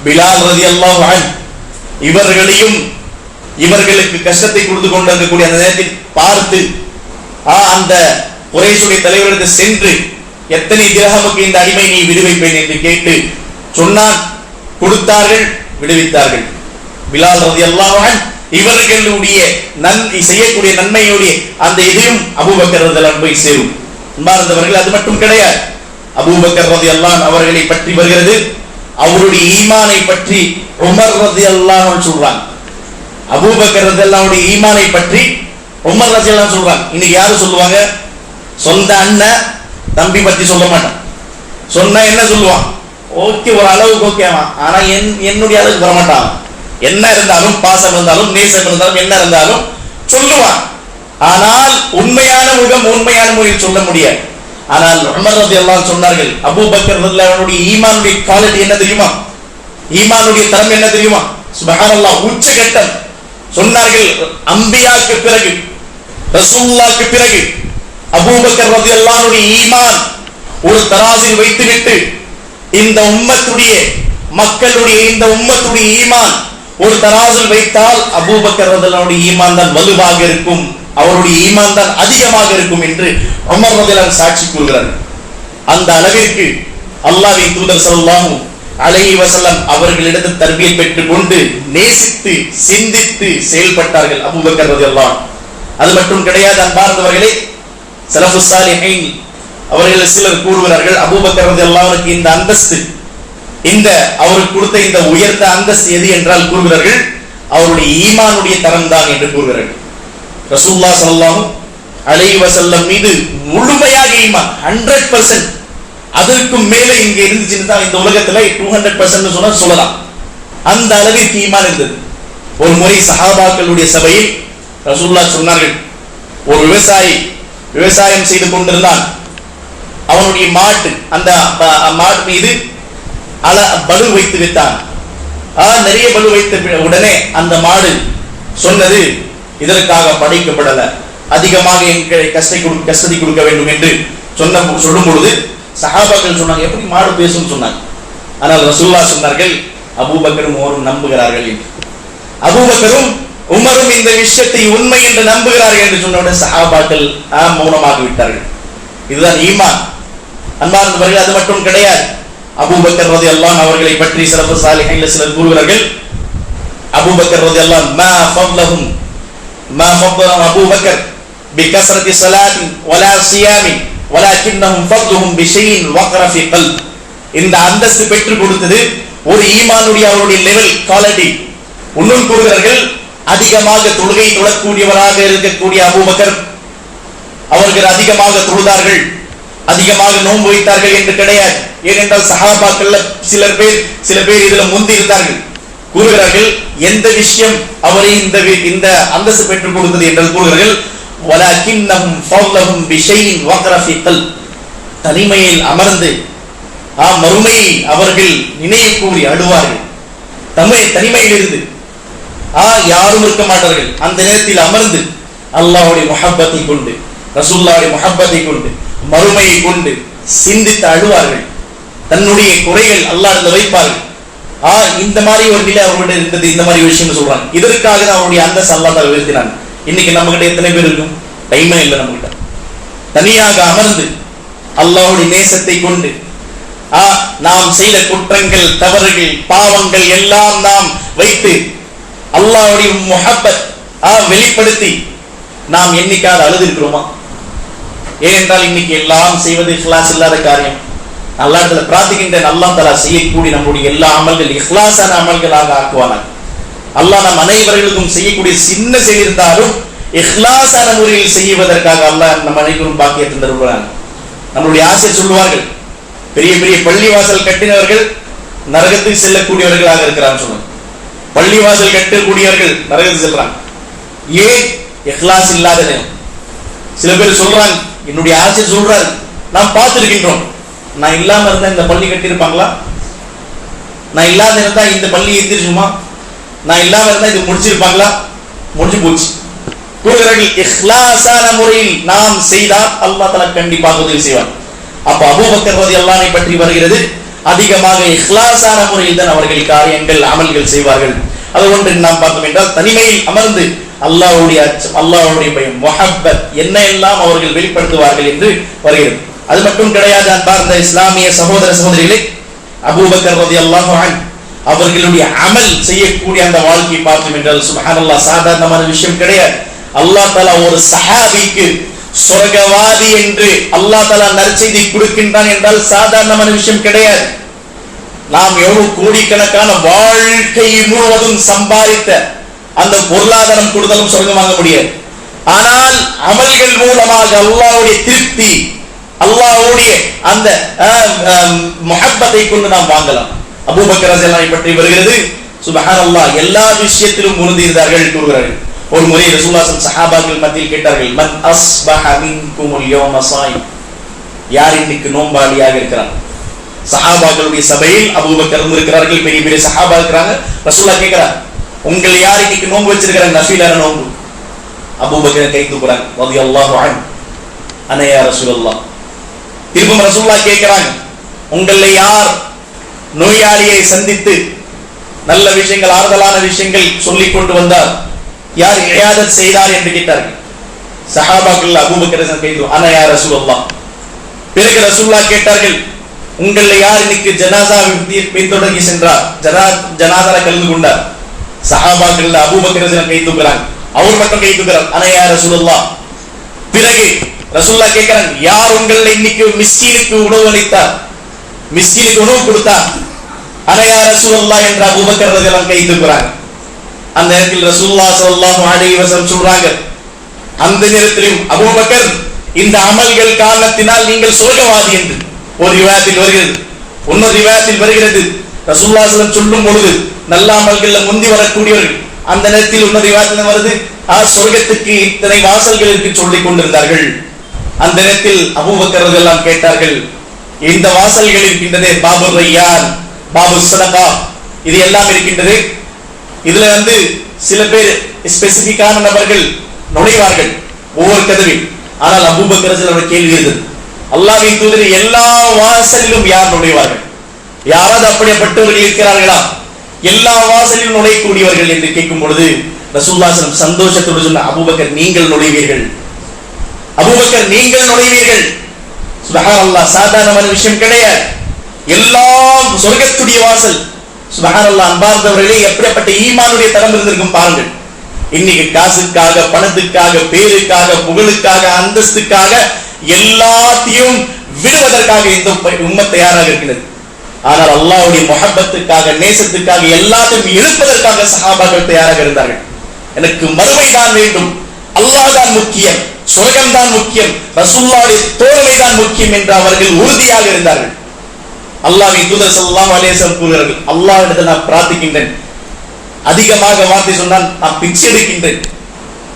பிலால் ரலியல்லாஹு அன்ஹு இவர்களையும் இவர்களுக்கு கஷ்டத்தை கொடுத்து கொண்டிருக்கக்கூடிய அந்த நேரத்தில் பார்த்து அந்த குறைஷுடைய தலைவரிடத்தில் சென்று எத்தனை திரஹமுக்கு இந்த அடிமை நீ விடுவிப்பேன் என்று கேட்டு சொன்னான். கொடுத்தார்கள், விடுவித்தார்கள். பிலால் ரலியல்லாஹு அன்ஹு இவர்களுடைய செய்யக்கூடிய நன்மையுடைய அந்த இதையும் அபூபக்கர் ரலியல்லாஹு அன்ஹு போய் சேரும். அன்பார்ந்தவர்கள், அது மட்டும் கிடையாது. அபூபக்கர் ரலியல்லாஹு அன்ஹு அவர்களை பற்றி வருகிறது, அவருடைய ஈமானை பற்றி உமர் ரலியல்லாஹு அன்ஹு சொல்றாங்க. அபூபக்கர் ரலியல்லாஹு அன்ஹு ஈமானை பற்றி உமர் ரலியல்லாஹு அன்ஹு சொல்றாங்க. இன்னைக்கு யாரு சொல்லுவாங்க? சொந்த அண்ணன் தம்பி பத்தி சொல்ல மாட்டான். சொன்னா என்ன சொல்லுவான்? ஓகே, ஒரு அளவுக்கு ஓகேவா, ஆனா என்னுடைய அளவுக்கு வரமாட்டான். என்ன இருந்தாலும், பாசம் இருந்தாலும், நேசம் இருந்தாலும், என்ன இருந்தாலும் சொல்லுவான். ஆனால் உண்மையான முகம் உண்மையான முறையில் சொல்ல முடியாது. ஆனால் உமர் ரலியல்லாஹு அன்ஹு சொன்னார்கள், அபூபக்கர் ரலியல்லாஹு அன்ஹுடைய ஈமானுடைய குவாலிட்டி என்ன தெரியுமா? ஈமானுடைய தரம் என்ன தெரியுமா? சுப்ஹானல்லாஹ், உச்சகட்டம். சொன்னார்கள், அம்பியாக்கு பிறகு, ரசூலுல்லாஹ்க்கு பிறகு அபூபக்கர் ரலியல்லாஹு அன்ஹுடைய ஈமான் ஒரு தராசில் வைத்துவிட்டு இந்த உம்மத்துடைய மக்களுடைய இந்த உம்மத்துடைய ஈமான் ஒரு தராசில் வைத்தால் அபூபக்கர் ரலியல்லாஹு அன்ஹுடைய ஈமான் தான் வலுவாக இருக்கும், அவருடைய ஈமான் தான் அதிகமாக இருக்கும் என்று உமர் ரலியல்லாஹு அன்ஹு சாட்சி கூறுகிறார்கள். அந்த அளவிற்கு அல்லாஹ்வின் தூதர் ஸல்லல்லாஹு அலைஹி வஸல்லம் அவர்களிடத்தில் தர்பியத் பெற்றுக் கொண்டு நேசித்து சிந்தித்து செயல்பட்டார்கள் அபூபக்கர் ரலியல்லாஹு அன்ஹு. அது மட்டும் கிடையாது. அன்பார்ந்தவர்களே, ஸலஃபுஸ் ஸாலிஹீன் அவர்கள் சிலர் கூறுகிறார்கள், அபூபக்கர் ரலியல்லாஹு அன்ஹுக்கு இந்த அந்தஸ்து, இந்த அவருக்கு கொடுத்த இந்த உயர்ந்த அந்தஸ்து எது என்றால் கூறுகிறார்கள், அவருடைய ஈமானுடைய தரம் தான் என்று கூறுகிறார்கள். ரசூலுல்லாஹ் ஸல்லல்லாஹு அலைஹி வஸல்லம் மீது முழுமையாக ஈமான் 100%, அதற்கும் மேலே இங்க இருந்துச்சுன்னா இந்த உலகத்துல 200% சொன்னா சொல்லலாம். அந்த அளவிற்கு ஈமான் இருந்தது. ஒரு முறை சஹாபாக்களுடைய சபையில் ரசூலுல்லாஹ் சொன்னார்கள், ஒரு விவசாயி விவசாயம் செய்து கொண்டிருந்தான். அவனுடைய மாட்டு அந்த மாட்டு மீது பலு வைத்து விட்டான். நிறைய பலு வைத்த உடனே அந்த மாடு சொன்னது, இதற்காக படைக்கப்படல, அதிகமாக எங்களை கஷ்டத்தை கொடுக்க வேண்டும் என்று சொல்லும் பொழுது சஹாபாக்கள் சொன்னாங்க, எப்படி மாடு பேசும் சொன்னாங்க. ஆனால் ரசூலுல்லாஹ் சொன்னார்கள், அபூபக்கரும் உமரும் நம்புகிறார்கள் என்று. அபூபக்கரும் உமரும் இந்த விஷயத்தை உண்மை என்று நம்புகிறார்கள் என்று சொன்ன சஹாபாக்கள் மௌனமாக விட்டார்கள். இதுதான் ஈமான். அன்பார்ந்தவர்கள், அது மட்டும் கிடையாது. அபூபக்கர் ரலியல்லாஹு அன்ஹு அவர்களை பற்றி ஸலஃபுஸ் ஸாலிஹீன் சிலர் கூறுகிறார்கள், அபூபக்கர் ரலியல்லாஹு அன்ஹு மா ஃபضلهم அபூபக்கர் பிகஸ்ரத்தி ஸலாத்தி வலா ஸியாமி வலக்கின்னஹும் ஃபضلهم பிஷைஇன் வக்ர ஃபீ கல்ப். இந்த அந்தஸ்து பெற்று கொடுத்தது ஒரு ஈமானுடைய அவருடைய லெவல் குவாலிட்டி. இன்னும் கூறுகிறார்கள், அதிகமாக தொழுகை தொழக்கூடியவராக இருக்கக்கூடிய அபூபக்கர் அவர்கள் அதிகமாக தொழுதார்கள், அதிகமாக நோன்பு வைத்தார்கள் என்று கிடையாது. ஏனென்றால் சஹாபாக்கள் சில பேர் இதுல முந்தி இருந்தார்கள். கூறுகிறார்கள், எந்த விஷயம் அவரை இந்த அந்தஸ்து பெற்றுக் கொடுத்தது என்றால் கூறுகிறார்கள், வலக்கின்னஹும் ஃபضلهم பிஷைஇன் வக்ர ஃபீ கல்ப். தனிமையில் அமர்ந்து மறுமையை அவர்கள் நினைவு கூறி அழுவார்கள். தனிமையில் இருந்து யாரும் இருக்க மாட்டார்கள். அந்த நேரத்தில் அமர்ந்து அல்லாஹ்வுடைய முஹப்பத்தை கொண்டு, ரசூலுல்லாஹ்வுடைய முஹப்பத்தை கொண்டு, மறுமையை கொண்டு சிந்தித்து அழுவார்கள். தன்னுடைய குறைகள் அல்லாஹ்விடம் வைப்பார்கள். இந்த மாதிரி ஒரு நிலை அவர்களுடைய இருந்தது. இந்த மாதிரி விஷயம் சொல்றாங்க. இதற்காக தான் அவருடைய அந்தஸ்து அல்லாஹ் தஆலா உயர்த்தினான். இன்னைக்கு நம்ம கிட்ட எத்தனை பேர் இருக்கும்? டைமே இல்லை நம்ம கிட்ட. தனியாக அமர்ந்து அல்லாஹ்வுடைய நேசத்தை கொண்டு நாம் செய்த குற்றங்கள், தவறுகள், பாவங்கள் எல்லாம் நாம் வைத்து அல்லாஹ்வுடைய முஹப்பத், வெளிப்படுத்தி நாம் என்னைக்காவது அழுது இருக்கிறோமா? ஏனென்றால் இன்னைக்கு எல்லாம் செய்வது இஹ்லாஸ் இல்லாத காரியம். அல்லாஹ் தஆலா பிரார்த்திக்கின்றேன், அல்லாஹ் தஆலா செய்யக்கூடிய நம்முடைய எல்லா அமல்கள் இஹ்லாஸான அமல்களாக ஆக்குவானாக. அல்லாஹ் நம் அனைவர்களுக்கும் செய்யக்கூடிய சின்ன செயல் இருந்தாலும் இஹ்லாஸான முறையில் செய்வதற்காக அல்லாஹ் நம் அனைவரும் பாக்கியத்தை தருவாங்க. நம்மளுடைய ஆசிரியர் சொல்லுவார்கள், பெரிய பெரிய பள்ளிவாசல் கட்டினவர்கள் நரகத்துக்கு செல்லக்கூடியவர்களாக இருக்கிறான்னு சொல்லுவாங்க. பள்ளிவாசல் கட்டக்கூடியவர்கள் நரகத்துக்கு செல்றாங்க. ஏன்? இஹ்லாஸ் இல்லாத நேரம். சில பேர் சொல்றாங்க, என்னுடைய ஆசிரியர் சொல்றாரு, நாம் பார்த்திருக்கின்றோம், நான் இல்லாம இருந்தா இந்த பள்ளி கட்டியிருப்பாங்களா? நான் இல்லாத இருந்தா இந்த பள்ளி எந்திரிச்சுமா? நான் இல்லாம இருந்தா இது முடிச்சிருப்பாங்களா? முடிஞ்சு போச்சு. கூறுகிறார்கள், இஹ்லாஸான முறையில் நாம் செய்தால் அல்லாஹ் தஆலா கண்டிப்பாக உதவி செய்வார். அப்ப அபூபக்கர் ரலியல்லாஹு அன்ஹு பற்றி வருகிறது, அதிகமாக இஹ்லாஸான முறையில் தான் அவர்கள் காரியங்கள் அமல்கள் செய்வார்கள். அது ஒன்று நாம் பார்த்தோம் என்றால் தனிமையில் அமர்ந்து அல்லாஹ்வுடைய அச்சம், அல்லாஹ்வுடைய பயம், முஹப்பத் என்ன எல்லாம் அவர்கள் வெளிப்படுத்துவார்கள் என்று வருகிறது. அது மட்டும் கிடையாது அன்பார்ந்த இஸ்லாமிய சகோதர சகோதரிகளே, அபூபக்கர் ரலியல்லாஹு அன்ஹு அவர்களுடைய அமல் செய்யக்கூடிய அந்த வாழ்க்கையை பார்த்தோம் என்றால் சுப்ஹானல்லாஹ், சாதாரணமான விஷயம் கிடையாது. அல்லாஹ் தஆலா ஒரு சஹாபிக்கு சொர்க்கவாதி என்று அல்லாஹ் தஆலா நற்செய்தி கொடுக்கின்றான் என்றால் சாதாரணமான விஷயம் கிடையாது. நாம் எவ்வளவு கோடிக்கணக்கான வாழ்க்கை முழுவதும் சம்பாதித்த அந்த பொருளாதாரம் கொடுத்தாலும் சொர்க்கம் வாங்க முடியாது. ஆனால் அமல்கள் மூலமாக அல்லாஹ்வுடைய திருப்தி, அல்லாஹ்வுடைய அந்த முஹப்பத்தை கொண்டு நாம் வாங்கலாம். அபூபக்கர் ரலியல்லாஹு அன்ஹு பற்றி வருகிறது, சுப்ஹானல்லாஹ், எல்லா விஷயத்திலும் உறுதியிருந்தார்கள் கூறுகிறார்கள். ஒரு முறை ரசூலுல்லாஹ் சஹாபாக்கள் மத்தியில் கேட்டார்கள், மன் அஸ்பஹ மின்குமுல் யௌம ஸாயிம், யார் இன்னைக்கு நோன்பாளியாக இருக்கிறார்? சஹாபாக்களுடைய சபையில் அபூபக்கர் இருக்கிறார்கள், பெரிய பெரிய சஹாபா இருக்கிறாங்க. ரசூலுல்லாஹ் கேட்கிறார், உங்கள் யார் இன்னைக்கு நோன்பு வச்சிருக்கிறாங்க? நஃபீலான நோன்பு. அபூபக்கர் கை தூக்குறாங்க, ரலியல்லாஹு அன்ஹு, அன யா ரசூலல்லாஹ். திரும்ப ரசூலுல்லாஹ் கேட்கிறாங்க, உங்களை யார் நோயாளியை சந்தித்து நல்ல விஷயங்கள், ஆறுதலான விஷயங்கள் சொல்லிக் கொண்டு வந்தார்? யார் இயாதத் செய்தார் என்று கேட்டார்கள். சஹாபாக்கள் அபூபக்கர் கை தூக்கு, அன யா ரசூலல்லாஹ். பிறகு ரசூலுல்லாஹ் கேட்டார்கள், உங்களை யார் இன்னைக்கு ஜனாசாவை பின்தொடங்கி சென்றார், ஜனாசால கலந்து கொண்டார்? சஹாபாக்கள் அபூபக்கர் கை தூக்குறாங்க, அவர் மட்டும் கை தூக்குறார், அன யா ரசூலல்லாஹ். பிறகு ரசூலுல்லாஹ் கேட்கிறாங்க, யார் உங்களை இன்னைக்கு மிஸ்கீனுக்கு உணவு அளித்தார், மிஸ்கீனுக்கு உணவு கொடுத்தார்? அன யா ரசூலல்லாஹ் என்று அபூபக்கர் ரலியல்லாஹு கை தூக்குறாங்க. அந்த நேரத்தில் ரசூலுல்லாஹ் ஸல்லல்லாஹு அலைஹி வஸல்லம் சொல்றாங்க, அந்த நேரத்திலும் அபூபக்கர், இந்த அமல்கள் காரணத்தினால் நீங்கள் சொர்க்கவாதி என்று ஒரு ரிவாயத்தில் வருகிறது. இன்னொரு ரிவாயத்தில் வருகிறது, ரசூலுல்லாஹ் ஸல்லல்லாஹு அலைஹி வஸல்லம் சொல்லும் பொழுது நல்ல அமல்கள்ல முந்தி வரக்கூடியவர்கள், அந்த நேரத்தில் இன்னொரு ரிவாயத்தில் வருது, சொர்க்கத்துக்கு இத்தனை வாசல்கள் இருக்கு சொல்லிக் கொண்டிருந்தார்கள். அந்த நேரத்தில் அபூபக்கர் ரலியல்லாஹு கேட்டார்கள், இந்த வாசல்கள் இருக்கின்றதே, பாபு ரையான், பாபு ஸதகா, இது எல்லாம் இருக்கின்றது. இதுல சில பேர் ஸ்பெசிபிக்கான நபர்கள் நுழைவார்கள் ஒவ்வொரு கதவில். ஆனால் அபூபக்கர் ரலியல்லாஹு கேள்வி இருந்தது, அல்லாஹ்வின் தூதரே, எல்லா வாசலிலும் யார் நுழைவார்கள்? யாராவது அப்படிப்பட்டவர்கள் இருக்கிறார்களா? எல்லா வாசலிலும் நுழையக்கூடியவர்கள் என்று கேட்கும் பொழுது ரசூலுல்லாஹ் ஸல்லல்லாஹு அலைஹி வஸல்லம் சந்தோஷத்தோடு சொன்ன, அபூபக்கர் நீங்கள் நுழைவீர்கள், அபூபக்கர் நீங்கள் நுழைவீர்கள். சுப்ஹானல்லாஹ், சாதாரணமான விஷயம் கிடையாது. எல்லாம் சொர்க்கத்துடைய வாசல். சுப்ஹானல்லாஹ், அன்பார்ந்தவர்களே, எப்படிப்பட்ட ஈமானுடைய தரம் இருந்திருக்கும் பாருங்கள். இன்னைக்கு காசுக்காக, பணத்துக்காக, பேருக்காக, புகழுக்காக, அந்தஸ்துக்காக எல்லாத்தையும் விடுவதற்காக இந்த உம்மத் தயாராக இருக்கிறது. ஆனால் அல்லாஹ்வுடைய முஹப்பத்துக்காக, நேசத்துக்காக, எல்லாத்தையும் இழப்பதற்காக சஹாபாக்கள் தயாராக இருந்தார்கள். எனக்கு மறுமை தான் வேண்டும், அல்லாஹ் தான் முக்கியம், சொர்க்கம் தான் முக்கியம், ரசூலுல்லாஹ்வுடைய தோழமை தான் முக்கியம் என்று அவர்கள் உறுதியாக இருந்தார்கள். அல்லாஹ்வின் தூதர் ஸல்லல்லாஹு அலைஹி வஸல்லம் கூறுகிறார்கள், அல்லாஹ்விடத்தில் நான் பிரார்த்திக்கின்றேன், அதிகமாக வார்த்தை சொன்னால் நான் பிச்சை எடுக்கின்றேன்,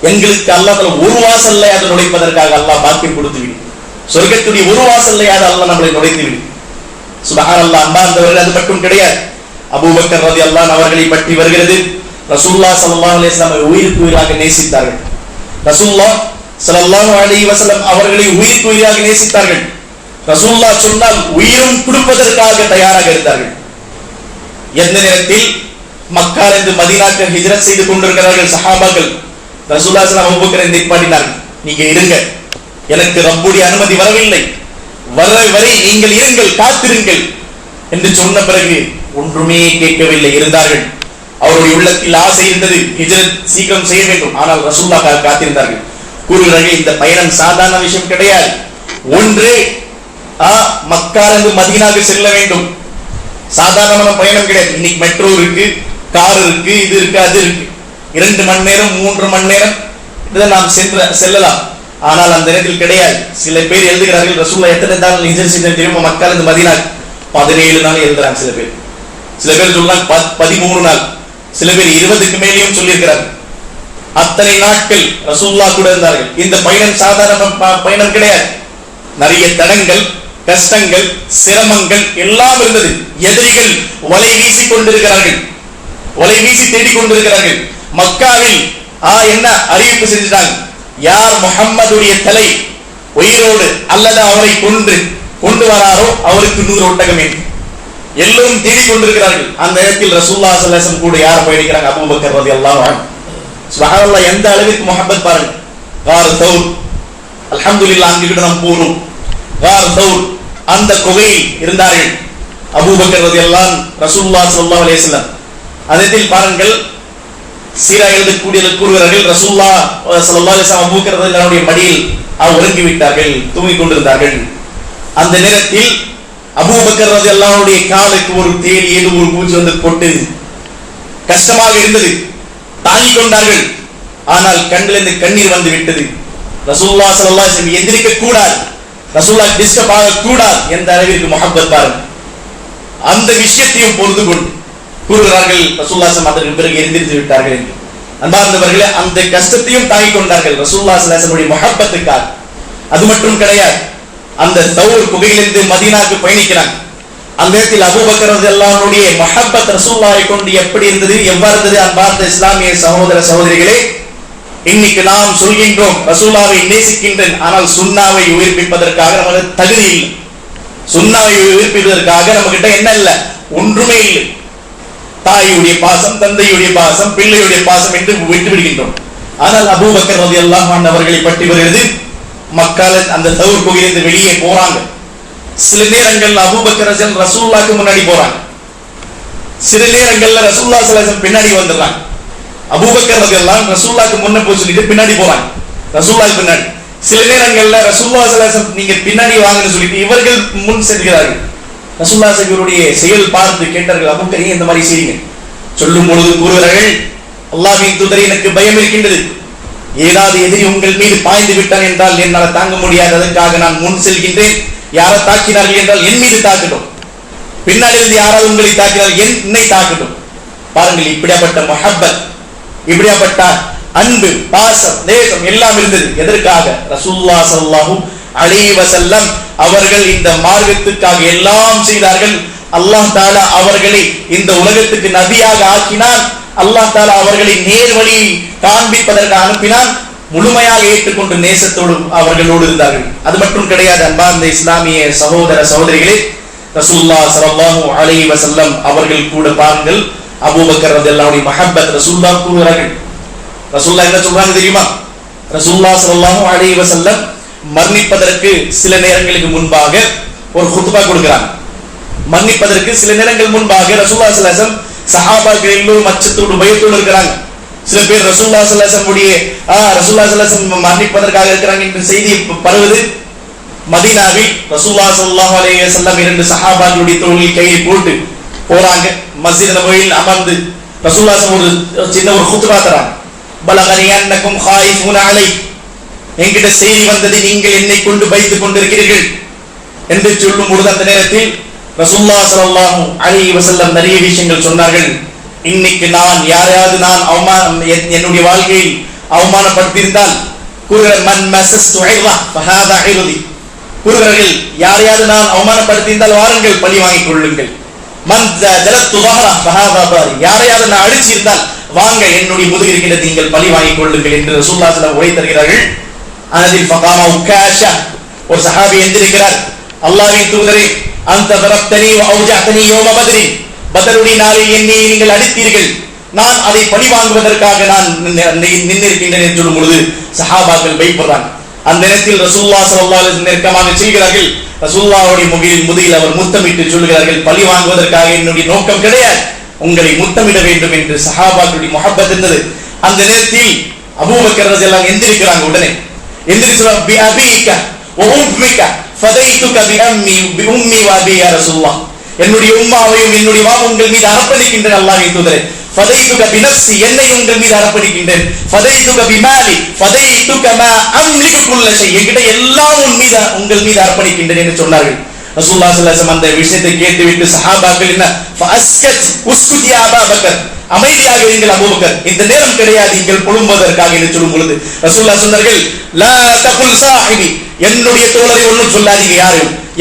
எங்களுக்கு அல்லாஹ் ஒரு வாசல்ல அதை நுழைப்பதற்காக அல்லாஹ் பாக்கியம் கொடுத்து விடு, சொர்க்கத்துடைய ஒரு வாசல்ல அதை அல்லாஹ் நம்மளை நுழைத்து விடு. சுப்ஹானல்லாஹ், அன்பார்ந்தவர்கள், அது மட்டும் கிடையாது. அபூபக்கர் ரலியல்லாஹு அன்ஹு அவர்களை பற்றி வருகிறது, ரசூலுல்லாஹ் ஸல்லல்லாஹு அலைஹி வஸல்லம் உயிருக்கு உயிராக நேசித்தார்கள். ரசூலுல்லாஹ் ஸல்லல்லாஹு அலைஹி வஸல்லம் அவர்களை உயிருக்கு உயிராக நேசித்தார்கள். ரசூலுல்லாஹ் சொன்னால் உயிரும் கொடுப்பதற்காக தயாராக இருந்தார்கள். எந்த நேரத்தில் மக்காவிலிருந்து மதீனாவுக்கு ஹிஜ்ரத் செய்து கொண்டிருக்கிறார்கள் சஹாபாக்கள், ரசூலுல்லாஹ் ஸல்லல்லாஹு அலைஹி வஸல்லம் நிப்பாட்டினார்கள், நீங்க இருங்க, எனக்கு ரப்புடைய அனுமதி வரவில்லை, வரை நீங்கள் இருங்கள், காத்திருங்கள் என்று சொன்ன பிறகு ஒன்றுமே கேட்கவில்லை, இருந்தார்கள். அவருடைய உள்ளத்தில் ஆசை இருந்தது, ஹிஜ்ரத் சீக்கிரம் செய்ய வேண்டும். ஆனால் ரசூலுல்லாஹ் காத்திருந்தார்கள். கூறுகிறார்கள், இந்த பயணம் சாதாரண விஷயம் கிடையாது. ஒன்று மக்காவிலிருந்து மதீனாவுக்கு செல்ல வேண்டும், சாதாரணமான பயணம் கிடையாது. இன்னைக்கு மெட்ரோ இருக்கு, கார் இருக்கு, இது இருக்கு, அது இருக்கு. 2 மணி நேரம் 3 மணி நேரம் நாம் செல்லலாம். ஆனால் அந்த நேரத்தில் கிடையாது. சில பேர் எழுதுகிறார்கள், ரசூலுல்லாஹ் எத்தனை நாள் ஹிஜ்ரத் செய்தார்கள் தெரியுமா? மக்காவிலிருந்து மதீனா 17 நாள் எழுதுறாங்க. சில பேர் சொல்றாங்க 13 நாள், சில பேர் 20க்கு மேலேயும் சொல்லியிருக்கிறார்கள். அத்தனை நாட்கள் ரசூலுல்லாஹ் கூட இருந்தார்கள். இந்த பயணம் சாதாரண பயணம் கிடையாது. நிறைய தடங்கள், கஷ்டங்கள், சிரமங்கள் எல்லாம் இருந்தது. எதிரிகள் வலை வீசி கொண்டிருக்கிறார்கள், வலை வீசி தேடிக் கொண்டிருக்கிறார்கள். மக்காவில் என்ன அறிவிப்பு செஞ்சிட்டாங்க, யார் முஹம்மதுடைய தலை உயிரோடு அல்லது அவரை கொண்டு வராரோ அவருக்கு 100 ஒட்டகம் என்று எல்லோரும் தேடிக் கொண்டிருக்கிறார்கள். அந்த நேரத்தில் ரசூலுல்லாஹ் ஸல்லல்லாஹு அலைஹி வஸல்லம் கூட யார் பயணிக்கிறாங்க? அபூபக்கர் ரலியல்லாஹு அன்ஹு. சுப்ஹானல்லாஹ், எந்த அளவிற்கு முஹப்பத் பாருங்க. கார் தௌர், அல்ஹம்துலில்லாஹ், அங்கிட்டு நாம் போறோம். கார் தௌர், அந்த குகையில் இருந்தார்கள் அபூபக்கர் ரலியல்லாஹு அன்ஹு, ரசூலுல்லாஹ் ஸல்லல்லாஹு அலைஹி வஸல்லம். அதத்தில் பாருங்கள், சீரா எழுதக்கூடியவர்கள் கூறுகிறார்கள், ரசூலுல்லாஹ் ஸல்லல்லாஹு அலைஹி வஸல்லம் அபூபக்கர் ரலியல்லாஹு அன்ஹுடைய மடியில் உறங்கி விட்டார்கள், தூங்கிக் கொண்டிருந்தார்கள். அந்த நேரத்தில் அபூபக்கர் ரலியல்லாஹு அன்ஹுடைய காலுக்கு ஒரு தேள் ஏதோ ஒரு பூச்சி வந்து போட்டு கஷ்டமாக இருந்தது, தாங்கிக் கொண்டார்கள். ஆனால் கண்ணிலிருந்து கண்ணீர் வந்து விட்டது. ரசூலுல்லாஹ் ஸல்லல்லாஹு அலைஹி வஸல்லம் எந்திரிக்க கூடாது, ரசூலுல்லாஹ் டிஸ்டர்ப் ஆக கூடாது என்ற அளவிற்கு முஹப்பத் பாருங்க. அந்த விஷயத்தையும் பொறுத்து கொண்டு கூறுகிறார்கள், ரசூலுல்லாஹ் ஸல்லல்லாஹு அலைஹி வஸல்லம் பிறகு எந்திரித்து விட்டார்கள் என்று. அன்பார்ந்தவர்களே, அந்த கஷ்டத்தையும் தாங்கிக் கொண்டார்கள் ரசூலுல்லாஹ் ஸல்லல்லாஹு அலைஹி வஸல்லம் முஹப்பத்துக்காக. அது மட்டும் கிடையாது, அந்த தௌர் குகையிலிருந்து மதீனாவுக்கு பயணிக்கிறாங்க. அந்த நேரத்தில் அபூபக்கர் ரலியல்லாஹு அன்ஹுடைய முஹப்பத் ரசூலுல்லாஹை கொண்டு எப்படி இருந்தது, எவ்வாறு இருந்தது? அன்பார்ந்த இஸ்லாமிய சகோதர சகோதரிகளே, இன்னைக்கு நாம் சொல்கின்றோம் ரசூலுல்லாஹை நேசிக்கின்றேன், ஆனால் சுன்னாவை உயிர்ப்பிப்பதற்காக நமக்கு தகுதி இல்லை. சுன்னாவை உயிர்ப்பிப்பதற்காக நம்ம கிட்ட என்ன இல்லை? ஒன்றுமே இல்லை. தாயுடைய பாசம், தந்தையுடைய பாசம், பிள்ளையுடைய பாசம் என்று விட்டு விடுகின்றோம். ஆனால் அபூபக்கர் ரலியல்லாஹு அன்ஹு அவர்களை பற்றி வருகிறது, மக்கால அந்த தௌர் குகையிலிருந்து வெளியே போறாங்க. சில நேரங்கள்ல அபூபக்கர் ரசூலுல்லாஹ்க்கு முன்னாடி போறாங்க, சில நேரங்கள்ல ரசூலுல்லாஹ் ஸல்லல்லாஹு அலைஹி வஸல்லம் பின்னாடி வந்துடுறாங்க. அபூபக்கர் ரலியல்லாஹு அன்ஹு ரசூலுல்லாஹ்க்கு முன்ன போய் சொல்லிட்டு பின்னாடி போறாங்க, ரசூலுல்லாஹ்க்கு பின்னாடி. சில நேரங்கள்ல ரசூலுல்லாஹ் ஸல்லல்லாஹு அலைஹி வஸல்லம் நீங்க பின்னாடி வாங்கன்னு சொல்லிட்டு இவர்கள் முன் செல்கிறார்கள். ரசூலுல்லாஹ் அவருடைய செயல் பார்த்து கேட்டார்கள், அபூபக்கர் இந்த மாதிரி செய்யுங்க. சொல்லும் பொழுது கூறுகிறார்கள், அல்லாஹ்வின் தூதரே, எனக்கு பயம் இருக்கின்றது, ஏதாவது எதிரி உங்கள் மீது பாய்ந்து விட்டான் என்றால் என்னால் தாங்க முடியாது, அதற்காக நான் முன் செல்கின்றேன். யாரை தாக்கினார்கள் என்றால் என் மீது தாக்கட்டும், பின்னாடி இருந்து யாராவது உங்களை தாக்கினால் என்னை தாக்கட்டும். பாருங்கள், இப்படியாப்பட்ட முஹப்பத், இப்படியாப்பட்ட அன்பு, பாசம், நேசம் எல்லாம் இருந்தது. எதற்காக? ரசூலுல்லாஹ் ஸல்லல்லாஹு அலைஹி வஸல்லம் அவர்கள் இந்த மார்க்கத்துக்காக எல்லாம் செய்தார்கள். அல்லாஹ் தஆலா அவர்களை இந்த உலகத்துக்கு நபியாக ஆக்கினான். அல்லாஹ் தஆலா அவர்களை நேர்வழி காண்பிப்பதற்கு அனுப்பினான். முழுமையாக ஏற்றுக்கொண்டு நேசத்தோடு அவர்களோடு இருந்தார்கள். அது மட்டும் கிடையாது, அன்பார்ந்த இஸ்லாமிய சகோதர சகோதரிகளே, ரசூலுல்லாஹ் ஸல்லல்லாஹு அலைஹி வஸல்லம் அவர்கள் கூட பாருங்கள், அபூபக்கர் ரலியல்லாஹு அன்ஹு முஹப்பத் ரசூலுல்லாஹ் கூறுகிறார்கள். ரசூலுல்லாஹ் என்ன சொல்றாங்க தெரியுமா? ரசூலுல்லாஹ் ஸல்லல்லாஹு அலைஹி வஸல்லம் மரணிப்பதற்கு சில நேரங்களுக்கு முன்பாக ஒரு குத்பா கொடுக்கிறாங்க. மரணிப்பதற்கு சில நேரங்கள் முன்பாக ரசூலுல்லாஹ் ஸல்லல்லாஹு அலைஹி வஸல்லம் சஹாபாக்கள் எல்லோரும் அச்சத்தோடு பயத்தோடு இருக்கிறாங்க. சில பேர் ரசூலுல்லாஹ் ஸல்லல்லாஹு அலைஹி வஸல்லம் ரசூலுல்லாஹ் ஸல்லல்லாஹு அலைஹி வஸல்லம் மரணிப்பதற்காக இருக்கிறாங்க என்ற செய்தி பரவுது. மதீனாவில் ரசூலுல்லாஹ் ஸல்லல்லாஹு அலைஹி வஸல்லம் 2 சஹாபாக்களுடைய தோளில் கையை போட்டு போறாங்க. மஸ்ஜித் நபவியில் அமர்ந்து ரசூலுல்லாஹ் ஒரு சின்ன ஒரு குத்பா தராங்க. பலகனி அன்னக்கும் காயிஃபூன அலை, என்கிட்ட செய்தி வந்தது, நீங்கள் என்னை கொண்டு பயந்து கொண்டிருக்கிறீர்கள் என்று சொல்லும் பொழுது அந்த நேரத்தில் ரசூலுல்லாஹ் ஸல்லல்லாஹு அலைஹி வஸல்லம் நிறைய விஷயங்கள் சொன்னார்கள். இன்னைக்கு நான் யாரையாவது நான் என்னுடைய வாழ்க்கையில் அவமானப்படுத்தியிருந்தால் மன் மஸஸ்து இர்தா ஃபஹாதா இர்தி, கூறுகிறார்கள், யாரையாவது நான் அவமானப்படுத்தியிருந்தால் வாருங்கள் பழி வாங்கிக் கொள்ளுங்கள். மன் ஜலத்து ظهرا ஃபஹாதா பாரி, யாரையாவது நான் அடிச்சிருந்தால் வாங்க என்னுடைய முதுகு இருக்கிறது, நீங்கள் பழி வாங்கிக் கொள்ளுங்கள் என்று ரசூலுல்லாஹ் ஸல்லல்லாஹு அலைஹி வஸல்லம் உரை தருகிறார்கள். அதில் ஃபகாமா உக்காஷா, ஒரு சஹாபி எந்திருக்கிறார், அல்லாஹ்வின் தூதரே, அந்த தரப்தனி வ அவ்ஜஅதனி யௌம பத்ரி, பத்ருடைய நாளில் என்னை நீங்கள் அடித்தீர்கள், நான் அதை பழி வாங்குவதற்காக நான் நின்னிருக்கின்றேன் என்று சொல்லும் பொழுது சஹாபாக்கள் பயப்படுறாங்க. அந்த நேரத்தில் ரசூலுல்லாஹ் ஸல்லல்லாஹு அலைஹி வஸல்லம் நெருக்கமாக செல்கிறார்கள். ரசூலுல்லாஹ்வுடைய முதுகில் அவர் முத்தமிட்டு சொல்கிறார்கள், பழி வாங்குவதற்காக என்னுடைய நோக்கம் கிடையாது, உங்களை முத்தமிட வேண்டும் என்று சஹாபாக்களுடைய முஹப்பத் இருந்தது. அந்த நேரத்தில் அபூபக்கர் ரலியல்லாஹு எந்திரிக்கிறாங்க. உடனே எந்திரிச்சு சொல்றாங்க, பி அபீக வ உம்மிக ஃபதைதுக பி உம்மி வ அபி யா ரசூலுல்லாஹ், என்னுடைய உம்மாவையும் என்னுடைய வாவும் உங்கள் மீது அர்ப்பணிக்கின்றேன் அல்லாஹ்வின் தூதரே. ஃபதைதுக பி நஃப்ஸி, என்னை உங்கள் மீது அர்ப்பணிக்கின்றேன். ஃபதைதுக பி மாலி ஃபதைதுக மா அம்லிகு குல்ல ஷை, என்கிட்ட எல்லாம் உங்கள் மீது அர்ப்பணிக்கின்றேன் என்று சொன்னார்கள். ரசூலுல்லாஹி ஸல்லல்லாஹு அலைஹி வஸல்லம் அந்த விஷயத்தை கேட்டுவிட்டு சஹாபாக்கள் என்ன ஃபஅஸ்கத் உஸ்குத் யா அபூபக்கர், அமைதியாக இருங்கள் அபூபக்கர், இந்த நேரம் கிடையாது நீங்கள் புலம்புவதற்காக என்று சொல்லும் பொழுது ரசூலுல்லாஹ் சொன்னார்கள், லா தகுல் சாஹிபி, என்னுடைய தோழரை ஒன்றும் சொல்லாதீங்க,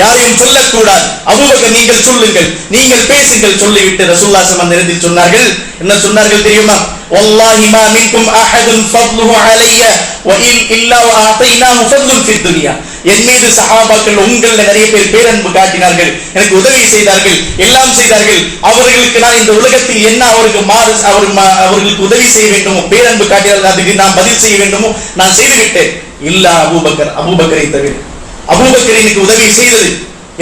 யாரையும் சொல்லக்கூடாது, அபூபக்கர் நீங்கள் சொல்லுங்கள், நீங்கள் பேசுங்கள் சொல்லிவிட்டு ரசூலுல்லாஹ் ஸல்லல்லாஹு அலைஹி வஸல்லம் சொன்னார்கள். என்ன சொன்னார்கள் தெரியுமா? வல்லாஹி மா மின்கும் அஹதுன் ஃபضலுஹு அலைய வ இல்லா வ ஆதைனாஹு ஃபضலுன் ஃபித் துன்யா, என் மீது சஹாபாக்கள் உங்கள் நிறைய பேர் பேரன்பு காட்டினார்கள், எனக்கு உதவி செய்தார்கள், எல்லாம் செய்தார்கள். அவர்களுக்கு நான் இந்த உலகத்தில் என்ன அவர்களுக்கு உதவி செய்ய வேண்டுமோ, பேரன்பு காட்டினார்கள், அதுக்கு நான் பதில் செய்ய வேண்டுமோ நான் செய்துவிட்டேன். இல்ல அபூபக்கரை தவிர, அபூபக்கர் எனக்கு உதவி செய்தது,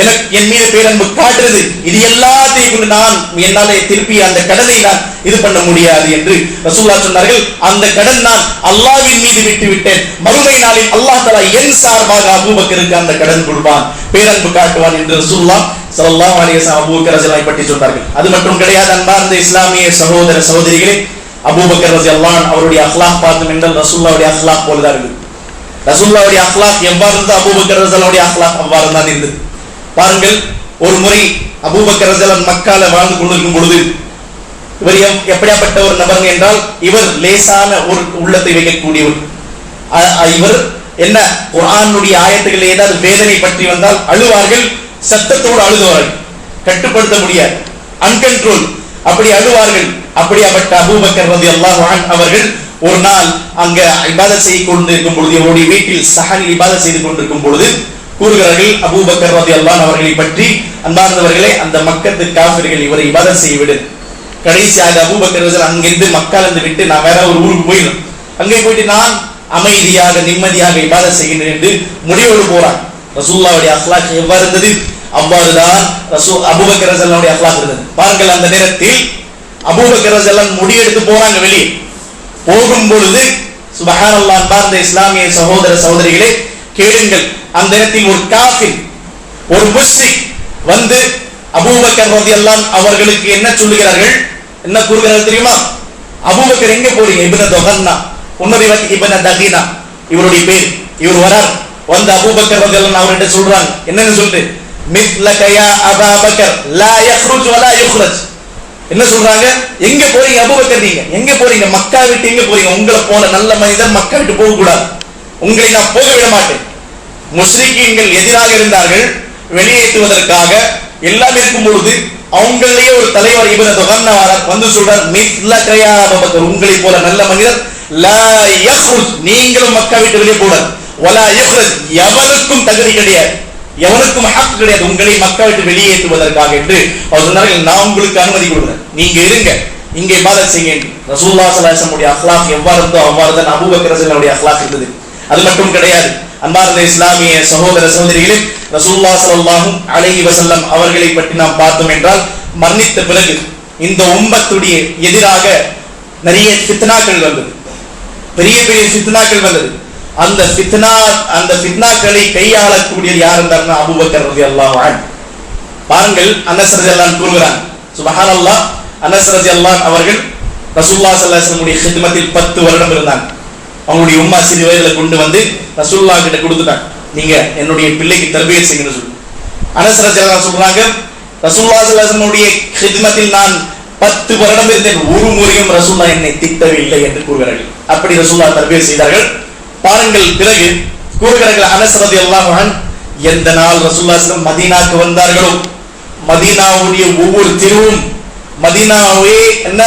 எனக்கு என் மீது பேரன்பு காட்டுறது, இது எல்லாத்தையும் கொண்டு நான் என்னாலே திருப்பி அந்த கடனை நான் இது பண்ண முடியாது என்று ரசூலுல்லாஹ் சொன்னார்கள். அந்த கடன் நான் அல்லாஹ்வின் மீது விட்டு விட்டேன், மறுமை நாளில் அல்லாஹ் தஆலா என் சார்பாக அபூபக்கருக்கு அந்த கடன் கொடுப்பான், பேரன்பு காட்டுவான் என்று ரசூலுல்லாஹ் ஸல்லல்லாஹு அலைஹி வஸல்லம் அபூபக்கர் ரலியல்லாஹு பற்றி சொன்னார்கள். அது மட்டும் கிடையாது அன்பார்ந்த இஸ்லாமிய சகோதர சகோதரிகளே, அபூபக்கர் ரலியல்லாஹு அவருடைய அக்லாக் பார்த்தோம் என்றால் ரசூலுல்லாஹ்வுடைய அக்லாக் போலதான் இருக்குது. ரசூலுல்லாஹ்வுடைய அக்லாக் எவ்வாறு இருந்தது, அபூபக்கர் ரலியல்லாஹுடைய அக்லாக் அவ்வாறு தான் இருந்தது. பாருங்கள், ஒரு முறை அபூபக்கர் ரலியல்லாஹு மக்கால வாழ்ந்து கொண்டிருக்கும் பொழுது, இவர் எப்படியாப்பட்ட ஒரு நபர் என்றால் இவர் லேசான ஒரு உள்ளத்தை வைக்கக்கூடியவர். இவர் என்ன, குர்ஆனுடைய ஆயத்துக்கள் ஏதாவது வேதனை பற்றி வந்தால் அழுவார்கள், சத்தத்தோடு அழுவார்கள், கட்டுப்படுத்த முடியாது, அன்கண்ட்ரோல், அப்படி அழுவார்கள். அப்படியாப்பட்ட அபூபக்கர் ரலியல்லாஹு அன்ஹு அவர்கள் ஒரு நாள் அங்க இபாதத் செய்து கொண்டிருக்கும் பொழுது, அவருடைய வீட்டில் சஹனில் இபாதத் செய்து கொண்டிருக்கும் பொழுது கூறுகிறார்கள் அபூபக்கர் ரலியல்லாஹு அன்ஹு அவர்களை பற்றி, அன்பார்ந்தவர்களே, அந்த மக்கத்து காஃபிர்கள் இவரை இபாதத் செய்ய விடு. கடைசியாக அபூபக்கர் ரலியல்லாஹு அன்ஹு அங்கிருந்து மக்காலிருந்து விட்டு நான் வேற ஒரு ஊருக்கு போயிடும், அங்கே போயிட்டு நான் அமைதியாக நிம்மதியாக இபாதத் செய்கின்றேன் என்று முடிவோடு போறான். ரசூலுல்லாஹ்வுடைய அக்லாக் எவ்வாறு இருந்தது, அவ்வாறுதான் அபூபக்கர் ரலியல்லாஹு அன்ஹுடைய அக்லாக் இருந்தது. பாருங்கள், அந்த நேரத்தில் அபூபக்கர் ரலியல்லாஹு அன்ஹு முடியெடுத்து போறாங்க. வெளியே போகும் பொழுது சுப்ஹானல்லாஹ், அன்பார்ந்த இஸ்லாமிய சகோதர சகோதரிகளே கேளுங்கள், அந்த நேரத்தில் ஒரு காஃபிர், ஒரு முஸ்ரிக் வந்து அபூபக்கர் ரலியல்லாஹு அன்ஹு அவர்களுக்கு என்ன சொல்லுகிறார்கள், என்ன கூறுகிறார்கள் தெரியுமா? அபூபக்கர் எங்க போறீங்க? இப்னு தஹன்னா, இன்னொரு இப்னு தஹீனா இவருடைய பேர். இவர் வரார், வந்து அபூபக்கர் ரலியல்லாஹு அன்ஹு அவர்கிட்ட சொல்றாங்க, என்னன்னு சொல்லிட்டு, மிஸ்லக யா அபூபக்கர் லா யக்ருஜ் வலா யுக்ரஜ். என்ன சொல்றாங்க, எங்க போறீங்க அபூபக்கர், நீங்க எங்க போறீங்க, மக்கா விட்டு எங்க போறீங்க? உங்களை போல நல்ல மனிதர் மக்கா விட்டு போக கூடாது, உங்களை நான் போக விட மாட்டேன். முஸ்லிம்கள் எதிராக இருந்தார்கள், வெளியேற்றுவதற்காக எல்லாம் இருக்கும் பொழுது அவங்களே ஒரு தலைவர் இப்னு தஹன்னா வந்து சொல்றார், மிஸ்லக யா அபூபக்கர், உங்களை போல நல்ல மனிதர், லா யக்ருஜ், நீங்களும் மக்கா விட்டு வெளியே போடாது, வலா யுக்ரஜ், எவனுக்கும் தகுதி கிடையாது, எவனுக்கும் ஹக் கிடையாது உங்களை மக்கா விட்டு வெளியேற்றுவதற்காக என்று அவர் சொன்னார்கள். நான் உங்களுக்கு அனுமதி கொடுக்கிறேன், நீங்க இருங்க, இங்கே இபாதத் செய்யுங்க. ரசூலுல்லாஹி ஸல்லல்லாஹு அலைஹி வஸல்லம் அக்லாக் எவ்வாறு இருந்தோ அவ்வாறு தான் அபூபக்கர் ரலியல்லாஹு அக்லாக் இருந்தது. அது மட்டும் கிடையாது அன்பார்ந்த இஸ்லாமிய சகோதர சகோதரிகளே, ரசூலுல்லாஹி ஸல்லல்லாஹு அலைஹி வஸல்லம் அவர்களை பற்றி நாம் பார்த்தோம் என்றால், மரணித்த பிறகு இந்த உம்மத்துடைய எதிராக நிறைய ஃபித்னாக்கள் வந்தது, பெரிய பெரிய ஃபித்னாக்கள் வந்தது. அந்த ஃபித்னாக்களை கையாளக்கூடிய யார் என்றால் அபூபக்கர் ரலியல்லாஹு அன்ஹு. பாருங்கள், அனஸ் ரலியல்லாஹு அன்ஹு கூறுகிறார், சுப்ஹானல்லாஹ், அனஸ் ரலியல்லாஹு அன்ஹு அவர்கள் ரசூலுல்லாஹி ஸல்லல்லாஹு அலைஹி வஸல்லம் உடைய ஹித்மத்தில் 10 வருடம் இருந்தாங்க. அவங்களுடைய உம்மா சிறு வயதுல கொண்டு வந்து ரசூலுல்லாஹ் கிட்ட கொடுத்துட்டாங்க, நீங்க என்னுடைய பிள்ளைக்கு தர்பியத் செய்யுங்கன்னு சொல்லி. அனஸ் ரலியல்லாஹு அன்ஹு சொல்றாங்க, ரசூலுல்லாஹி ஸல்லல்லாஹு அலைஹி வஸல்லம் உடைய ஹித்மத்தில் நான் 10 வருடம் இருந்தேன், ஒரு முறையும் ரசூலுல்லாஹ் என்னை திட்டவில்லை என்று கூறுகிறார்கள். அப்படி ரசூலுல்லாஹ் தர்பியத் செய்தார்கள். பாருங்கள், பிறகு கூறுகிறார்கள் அனஸ் ரலியல்லாஹு அன்ஹு, எந்த நாள் ரசூலுல்லாஹி ஸல்லல்லாஹு அலைஹி வஸல்லம் மதீனாவுக்கு வந்தார்களோ, மதீனாவுடைய ஒவ்வொரு தெருவும் மதீனாவே என்ன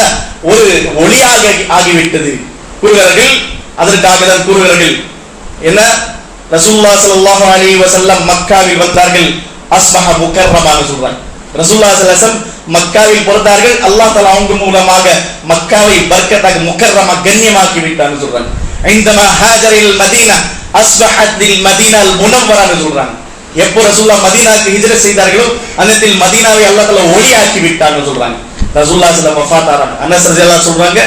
ஒரு ஒளியாக ஆகிவிட்டது கூறுகிறார்கள். அதற்காக தான் கூறுகிறார்கள், என்ன, ரசூலுல்லாஹி ஸல்லல்லாஹு அலைஹி வஸல்லம் மக்காவில் வந்தார்கள், அஸ்பஹ முக்கர்ரமாக சொல்றாங்க. ரசூலுல்லாஹி ஸல்லல்லாஹு அலைஹி வஸல்லம் மக்காவில் பிறந்தார்கள், அல்லாஹ் தஆலா அவங்க மூலமாக மக்காவை பர்க்கத்தாக முக்கர்ரமா கண்ணியமாக்கி விட்டான்னு சொல்றாங்க. عندما هاجر الى المدينه اصبحت المدينه المنوره சொல்றாங்க. எப்போ ரசூலுல்லாஹ் மதீனாவுக்கு ஹிஜ்ரத் செய்தார்களோ அந்த மதீனாவை அல்லாஹ் தஆலா ஒளியாக்கி விட்டான்னு சொல்றாங்க. ரசூலுல்லாஹி ஸல்லல்லாஹு அலைஹி வஸல்லம் அனஸ் ரலியல்லாஹு சொல்றாங்க,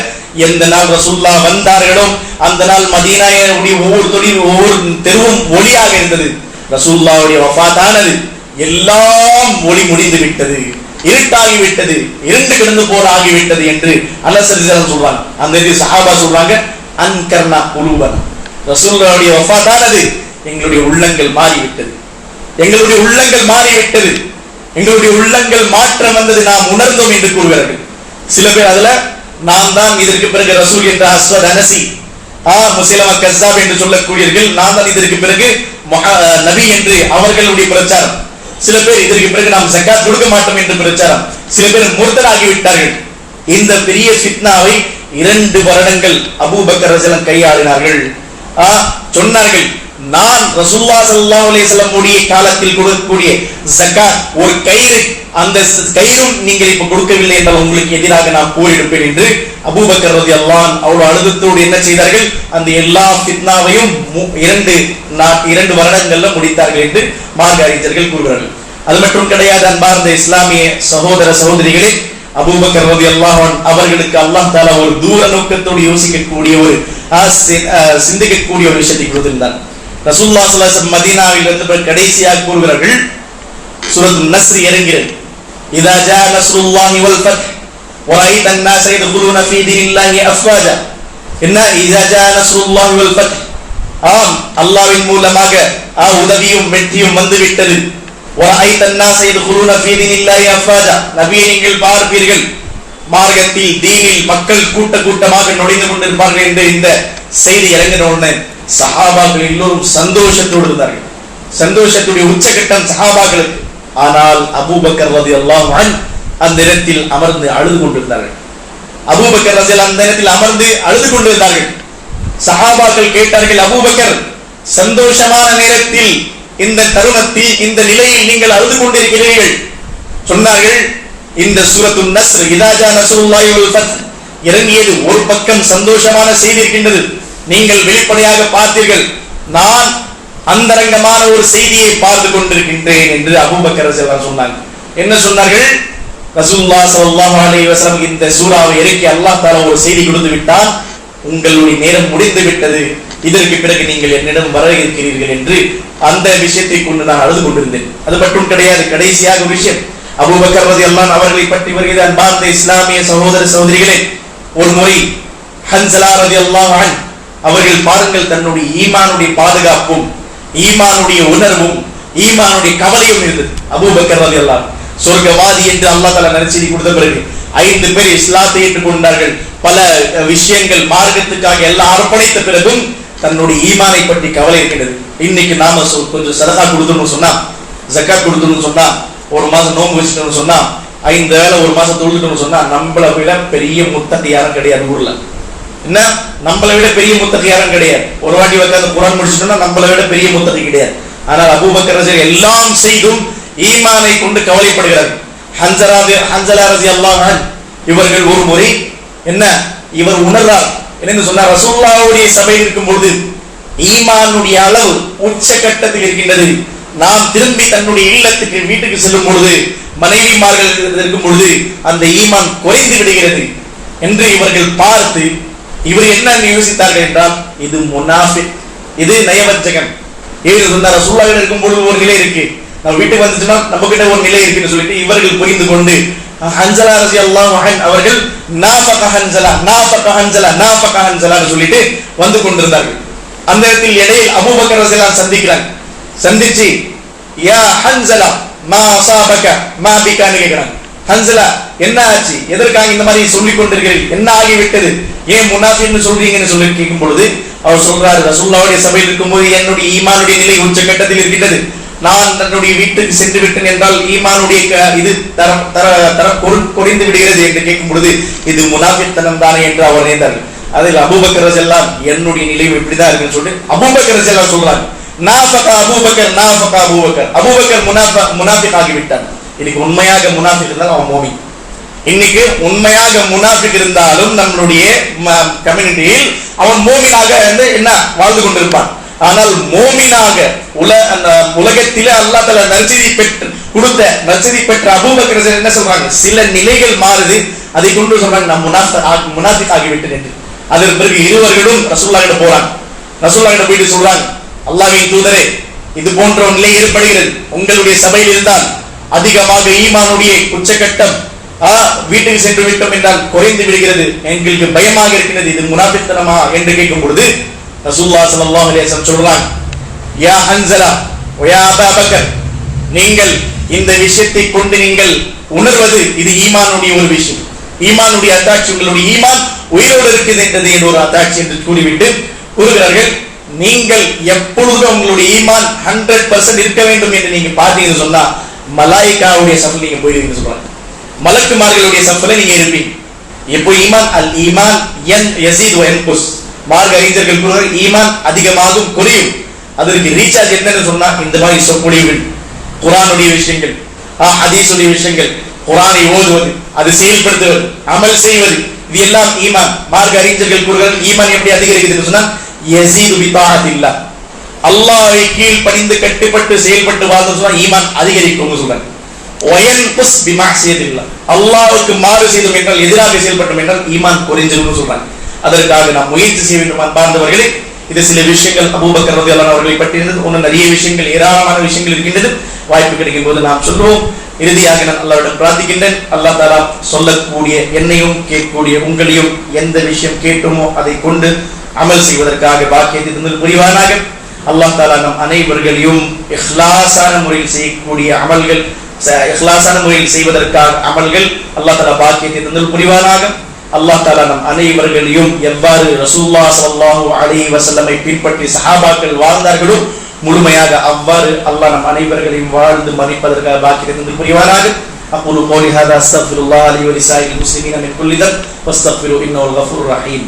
எந்த நாள் ரசூலுல்லாஹ் வந்தார்களோ அந்த நாள் மதீனாவுடைய ஒவ்வொரு தெருவும் ஒளியாக இருந்தது. ரசூலுல்லாஹ்வுடைய வஃபாத்தானது எல்லாம் ஒளி முடிந்து விட்டது, இருட்டாகி விட்டது, இருண்டு கிடந்து போல ஆகிவிட்டது என்று அனஸ் ரலியல்லாஹு சொல்றாங்க. அந்த சஹாபா சொல்றாங்க, அன்கர்னா குலூபனா, ரசூலுல்லாஹ்வுடைய வஃபாத்தானது எங்களுடைய உள்ளங்கள் மாறிவிட்டது, எங்களுடைய உள்ளங்கள் மாறிவிட்டது, எங்களுடைய உள்ளங்கள் மாற்றம் வந்தது, நாம் உணர்ந்தோம் என்று கூறுகிறார்கள். சில பேர் அதுல நான் தான் இதற்கு பிறகு ரசூல் என்ற அஸ்வத் அனசி முஸ்லிமா கஸ்ஸாப் என்று சொல்லக்கூடியவர்கள், நான் தான் இதற்கு பிறகு நபி என்று அவர்களுடைய பிரச்சாரம். சில பேர் இதற்கு பிறகு நாம் ஜகாத் கொடுக்க மாட்டோம் என்று பிரச்சாரம். சில பேர் முர்தராகி விட்டார்கள். இந்த பெரிய ஃபித்னாவை 2 வருடங்கள் அபூபக்கர் ரலியல்லாஹு கையாளினார்கள். சொன்னார்கள், நான் ரசூலுல்லாஹி ஸல்லல்லாஹு அலைஹி வஸல்லம் உடைய காலத்தில் கொடுக்கக்கூடிய ஜகாத் ஒரு கயிறு, அந்த கயிறும் நீங்கள் இப்ப கொடுக்கவில்லை என்றால் உங்களுக்கு எதிராக நான் போரிடுப்பேன் என்று அபூபக்கர் ரலியல்லாஹு அன்ஹு அவ்வளவு அழுத்தத்தோடு என்ன செய்தார்கள், அந்த எல்லா ஃபித்னாவையும் 2 வருடங்கள்ல முடித்தார்கள் என்று மார்க்க அறிஞர்கள் கூறுகிறார்கள். அது மட்டும் கிடையாது அன்பார்ந்த இஸ்லாமிய சகோதர சகோதரிகளே, அபூபக்கர் ரலியல்லாஹு அன்ஹு அவர்களுக்கு அல்லாஹ் தஆலா ஒரு தூர நோக்கத்தோடு யோசிக்கக்கூடிய ஒரு சிந்திக்கக்கூடிய ஒரு விஷயத்தை கொடுத்திருந்தார். ரசூலுல்லாஹி ஸல்லல்லாஹு அலைஹி வஸல்லம் மதீனாவில் இருந்து கடைசியாக கூறுகிறார்கள், சூரத்துன் நஸ்ர் இறங்கிறது, இதா ஜா நஸ்ருல்லாஹி வல் ஃபத் வரைத الناس يدخلون في دين الله افواجا, என்ன இதா ஜா நஸ்ருல்லாஹி வல் ஃபத், ஆம் அல்லாஹ்வின் மூலமாக உதவியும் வெற்றியும் வந்து விட்டது. வரைத الناس يدخلون في دين الله افواجا, நபியே நீங்கள் பார்ப்பீர்கள் மார்க்கத்தில் தீனில் மக்கள் கூட்டமாக நுழைந்து கொண்டிருப்பார்கள் என்று இந்த செய்தி இறங்கின உடனே சஹாபாக்கள் எல்லோரும் சந்தோஷத்தோடு இருந்தார்கள். சந்தோஷத்துடைய உச்சகட்டம் சஹாபாக்களுக்கு. ஆனால் அபூபக்கர் ரலியல்லாஹு அன்ஹு அந்த இடத்தில் அமர்ந்து அழுது கொண்டிருந்தார்கள். அபூபக்கர் ரலியல்லாஹு அந்த இடத்தில் அமர்ந்து அழுது கொண்டிருந்தார்கள். சஹாபாக்கள் கேட்டார்கள், அபூபக்கர் சந்தோஷமான நேரத்தில் இந்த தருணத்தில் இந்த நிலையில் நீங்கள் அழுது கொண்டிருக்கிறீர்கள். சொன்னார்கள், இந்த சூரத்துன் நஸ்ர் இதா ஜா நஸ்ருல்லாஹி வல் ஃபத் இறங்கியது ஒரு பக்கம் சந்தோஷமான செய்தி இருக்கின்றது, நீங்கள் வெளிப்படையாக பார்த்தீர்கள், நான் அந்தரங்கமான ஒரு செய்தியை பார்த்து கொண்டிருக்கின்றேன் என்று அபூபக்கர் ரலியல்லாஹு சொன்னாங்க. என்ன சொன்னார்கள், ரசூலுல்லாஹி ஸல்லல்லாஹு அலைஹி வஸல்லம் இந்த சூராவை இறக்கி அல்லாஹ் தஆலா ஒரு செய்தி கொடுத்து விட்டான், உங்களுடைய நேரம் முடிந்து விட்டது, இதற்கு பிறகு நீங்கள் என்னிடம் வர இருக்கிறீர்கள் என்று அந்த விஷயத்தை கொண்டு நான் அழுது கொண்டிருந்தேன். அது மட்டும் கிடையாது, கடைசியாக ஒரு விஷயம், அபூபக்கர் ரலியல்லாஹு அன்ஹு அவர்களை பற்றி வருகிறது. அன்பார்ந்த இஸ்லாமிய சகோதர சகோதரிகளே, ஒரு முறை ஹன்ஸலா ரலியல்லாஹு அன்ஹு அவர்கள் பாருங்கள், தன்னுடைய ஈமானுடைய பாதுகாப்பும் ஈமானுடைய உணர்வும் ஈமானுடைய கவலையும் இருந்தது. அபூபக்கர் ரலியல்லாஹு அன்ஹு சொர்க்கவாதி என்று அல்லாஹ் தஆலா நற்செய்தி கொடுத்த பிறகு 5 பேர் இஸ்லாத்தை ஏற்றுக்கொண்டார்கள். பல விஷயங்கள் மார்க்கத்துக்காக எல்லாம் அர்ப்பணித்த பிறகும் தன்னுடைய ஈமானை பற்றி கவலை இருக்கிறது. இன்னைக்கு நாம கொஞ்சம் சதகா கொடுத்தோம்னு சொன்னா, ஜகாத் கொடுத்தோம்னு சொன்னா, ஒரு மாசம் நோன்பு வச்சுட்டோம்னு சொன்னா, 5 வேளை ஒரு மாசம் தொழுதுட்டோம்னு சொன்னா, நம்மளை விட பெரிய முத்தகி யாரும் கிடையாது ஊர்ல. என்ன, நம்மளை விட பெரிய முத்தகி யாரும் கிடையாது. ஒரு வாட்டி உட்கார்ந்து குர்ஆன் முடிச்சிட்டோம்னா நம்மளை விட பெரிய முத்தகி கிடையாது. ஆனால் அபூபக்கர் ரலியல்லாஹு எல்லாம் செய்தும் ஈமானை கொண்டு கவலைப்படுகிறார். ஹன்ஸலா ரலியல்லாஹு அன்ஹு இவர்கள் ஒரு முறை என்ன இவர் உணர்றார், என்னன்னு சொன்னா, ரசூலுல்லாஹ்வுடைய சபையில் இருக்கும் பொழுது ஈமானுடைய அளவு உச்சகட்டத்தில் இருக்கின்றது. நாம் திரும்பி தன்னுடைய இல்லத்துக்கு வீட்டுக்கு செல்லும் பொழுது மனைவிமார்கள் இருக்கும் பொழுது அந்த ஈமான் குறைந்து விடுகிறது என்று இவர்கள் பார்த்து இவர் என்ன யோசித்தார்கள் என்றால், இது முனாஃபிக், இது நயவஞ்சகன். ஏன் சொன்னா, ரசூலுல்லாஹ் இருக்கும் பொழுது ஒரு நிலை இருக்கு, நம்ம வீட்டுக்கு வந்துச்சுன்னா நம்ம கிட்ட ஒரு நிலை இருக்குன்னு சொல்லிட்டு இவர்கள் புரிந்து கொண்டு ஹன்ஸலா ரலியல்லாஹு அன்ஹு அவர்கள் நாஃபக ஹன்ஸலான்னு சொல்லிட்டு வந்து கொண்டிருந்தார்கள். அந்த இடத்தில் இடையில் அபூபக்கர் ரலியல்லாஹு சந்திக்கிறாங்க. சந்திச்சு, யா ஹன்ஸலா மா அஸாபக மா பிகான்னு கேக்குறாங்க. ஹன்ஸலா என்ன ஆச்சு, எதற்காக இந்த மாதிரி சொல்லிக் கொண்டிருக்கிறீர்கள், என்ன ஆகிவிட்டது, ஏன் முனாஃபிக்னு சொல்றீங்கன்னு சொல்லி கேட்கும் பொழுது அவர் சொல்றாரு, ரசூலுல்லாஹ்வுடைய சபையில் இருக்கும்போது என்னுடைய ஈமானுடைய நிலை உச்சகட்டத்தில் இருக்கின்றது, நான் தன்னுடைய வீட்டுக்கு சென்று விட்டேன் என்றால் ஈமானுடைய இது குறைந்து விடுகிறது என்று கேட்கும் பொழுது இது முனாஃபிக்தனம் தானே என்று அவர் நினைத்தார்கள். அதில் அபூபக்கர் ரலியல்லாஹு என்னுடைய நிலை இப்படிதான் இருக்குன்னு சொல்லி அபூபக்கர் ரலியல்லாஹு சொல்றாங்க, அபூபக்கர் முனாஃபிக் ஆகிவிட்டார். இன்னைக்கு உண்மையாக முனாஃபிக் இருந்தாலும் அவன் மோமின். இன்னைக்கு உண்மையாக முனாஃபிக் இருந்தாலும் நம்மளுடைய கம்யூனிட்டியில் அவன் மோமினாக என்ன வாழ்ந்து கொண்டிருப்பான். ஆனால் மோமினாக உலகத்திலே அல்லாஹ் தஆலா நற்செய்தி பெற்ற அபூபக்கர் என்ன சொல்றாங்க, சில நிலைகள் மாறுது, அதை கொண்டு சொல்றாங்க நான் முனாஃபிக் ஆகிவிட்டேன் என்று. அதற்கு பிறகு இருவர்களும் ரசூலுல்லாஹ் கிட்ட போறாங்க. ரசூலுல்லாஹ் கிட்ட போயிட்டு சொல்றாங்க, அல்லாஹ்வின் தூதரே, இது போன்ற ஒரு நிலை ஏற்படுகிறது உங்களுடைய சபையில் இருந்தால், அதிகமாக ஈமானுடைய உச்சகட்டம் வீட்டுக்கு சென்று விட்டோம் என்றால் குறைந்து விடுகிறது, எங்களுக்கு பயமாக இருக்கிறது, இது முனாஃபிக்தனமா என்று கேட்கும் பொழுது ரசூலுல்லாஹ் ஸல்லல்லாஹு அலைஹி வஸல்லம் சொல்றாங்க, யா ஹன்ஸலா வ யா அபூ பக்கர், நீங்கள் இந்த விஷயத்தை கொண்டு நீங்கள் உணர்வது இது ஈமானுடைய ஒரு விஷயம், ஈமானுடைய அத்தாட்சி, உங்களுடைய ஈமான் உயிரோடு இருக்குது என்றது என்ற ஒரு அத்தாட்சி என்று கூறிவிட்டு கூறுகிறார்கள், நீங்கள் எப்பொழுதும் உங்களுடைய ஈமான் 100% இருக்க வேண்டும் என்று நீங்க பார்த்தீங்கன்னு சொன்னா மலாயிகாவுடைய சஃப்ல நீங்க போயிருவீங்கன்னு சொல்றாங்க. மலக்குமார்களுடைய சஃப்ல நீங்க இருப்பீங்க. எப்போ ஈமான் அல் ஈமான் யஸீது வ யன்குஸ், மார்க்க அறிஞர்கள் கூறுகிறார்கள் ஈமான் அதிகமாகும் குறையும். அதற்கு ரீசார்ஜ் என்னன்னு சொன்னா இந்த மாதிரி சொற்பொழிவுகள், குர்ஆனுடைய விஷயங்கள், ஹதீஸுடைய விஷயங்கள், குர்ஆனை ஓதுவது, அது செயல்படுத்துவது, அமல் செய்வது, இது எல்லாம் ஈமான். மார்க்க அறிஞர்கள் கூறுகிறார்கள் ஈமான் எப்படி அதிகரிக்குதுன்னு சொன்னா யஸீது பி தாஅத்தில்லாஹ், அல்லாஹ்வை கீழ் பணிந்து கட்டுப்பட்டு செயல்பட்டு வாழ்ந்து சொன்னா ஈமான் அதிகரிக்கும்னு சொல்றாங்க. வயன்குஸ் பி மஅசியத்தில்லாஹ், அல்லாஹ்வுக்கு மாறு செய்தோம் என்றால், எதிராக செயல்பட்டோம் என்றால் ஈமான் குறைஞ்சிரும்னு சொல்றாங்க. அதற்காக நாம் முயற்சி செய்ய வேண்டும் அன்பார்ந்தவர்களே. இது சில விஷயங்கள் அபூபக்கர் ரலியல்லாஹு அன்ஹு அவர்களை பற்றி இருந்தது. இன்னும் நிறைய விஷயங்கள், ஏராளமான விஷயங்கள் இருக்கின்றது. வாய்ப்பு கிடைக்கும் போது நாம் சொல்லுவோம். இறுதியாக நான் அல்லாஹ்விடம் பிரார்த்திக்கின்றேன், அல்லாஹ் தஆலா சொல்லக்கூடிய என்னையும் கேட்கக்கூடிய உங்களையும் எந்த விஷயம் கேட்டோமோ அதை கொண்டு அமல் செய்வதற்காக பாக்கியத்தை தந்து புரிவானாக. அல்லாஹ் தஆலா நம் அனைவர்களையும் இஹ்லாஸான முறையில் செய்யக்கூடிய அமல்கள், இஹ்லாஸான முறையில் செய்வதற்காக அமல்கள் அல்லாஹ் தஆலா பாக்கியத்தை தந்து புரிவானாக. அல்லாஹ் தஆலா நம் அனைவர்களையும் எவ்வாறு ரசூலுல்லாஹ் ஸல்லல்லாஹு அலைஹி வஸல்லமை பின்பற்றி சஹாபாக்கள் வாழ்ந்தார்களோ முழுமையாக அவ்வாறு அல்லாஹ் நம் அனைவர்களையும் வாழ்ந்து மரிப்பதற்காக பாக்கியத்தை தந்து புரிவானாக. அக்கூலு கௌலி ஹாதா அஸ்தக்ஃபிருல்லாஹ் லி வ லிசாயிரில் முஸ்லிமீன மின் குல்லி தன்ப் வஸ்தக்ஃபிரு இன்னஹு அல் கஃபூருர் ரஹீம்.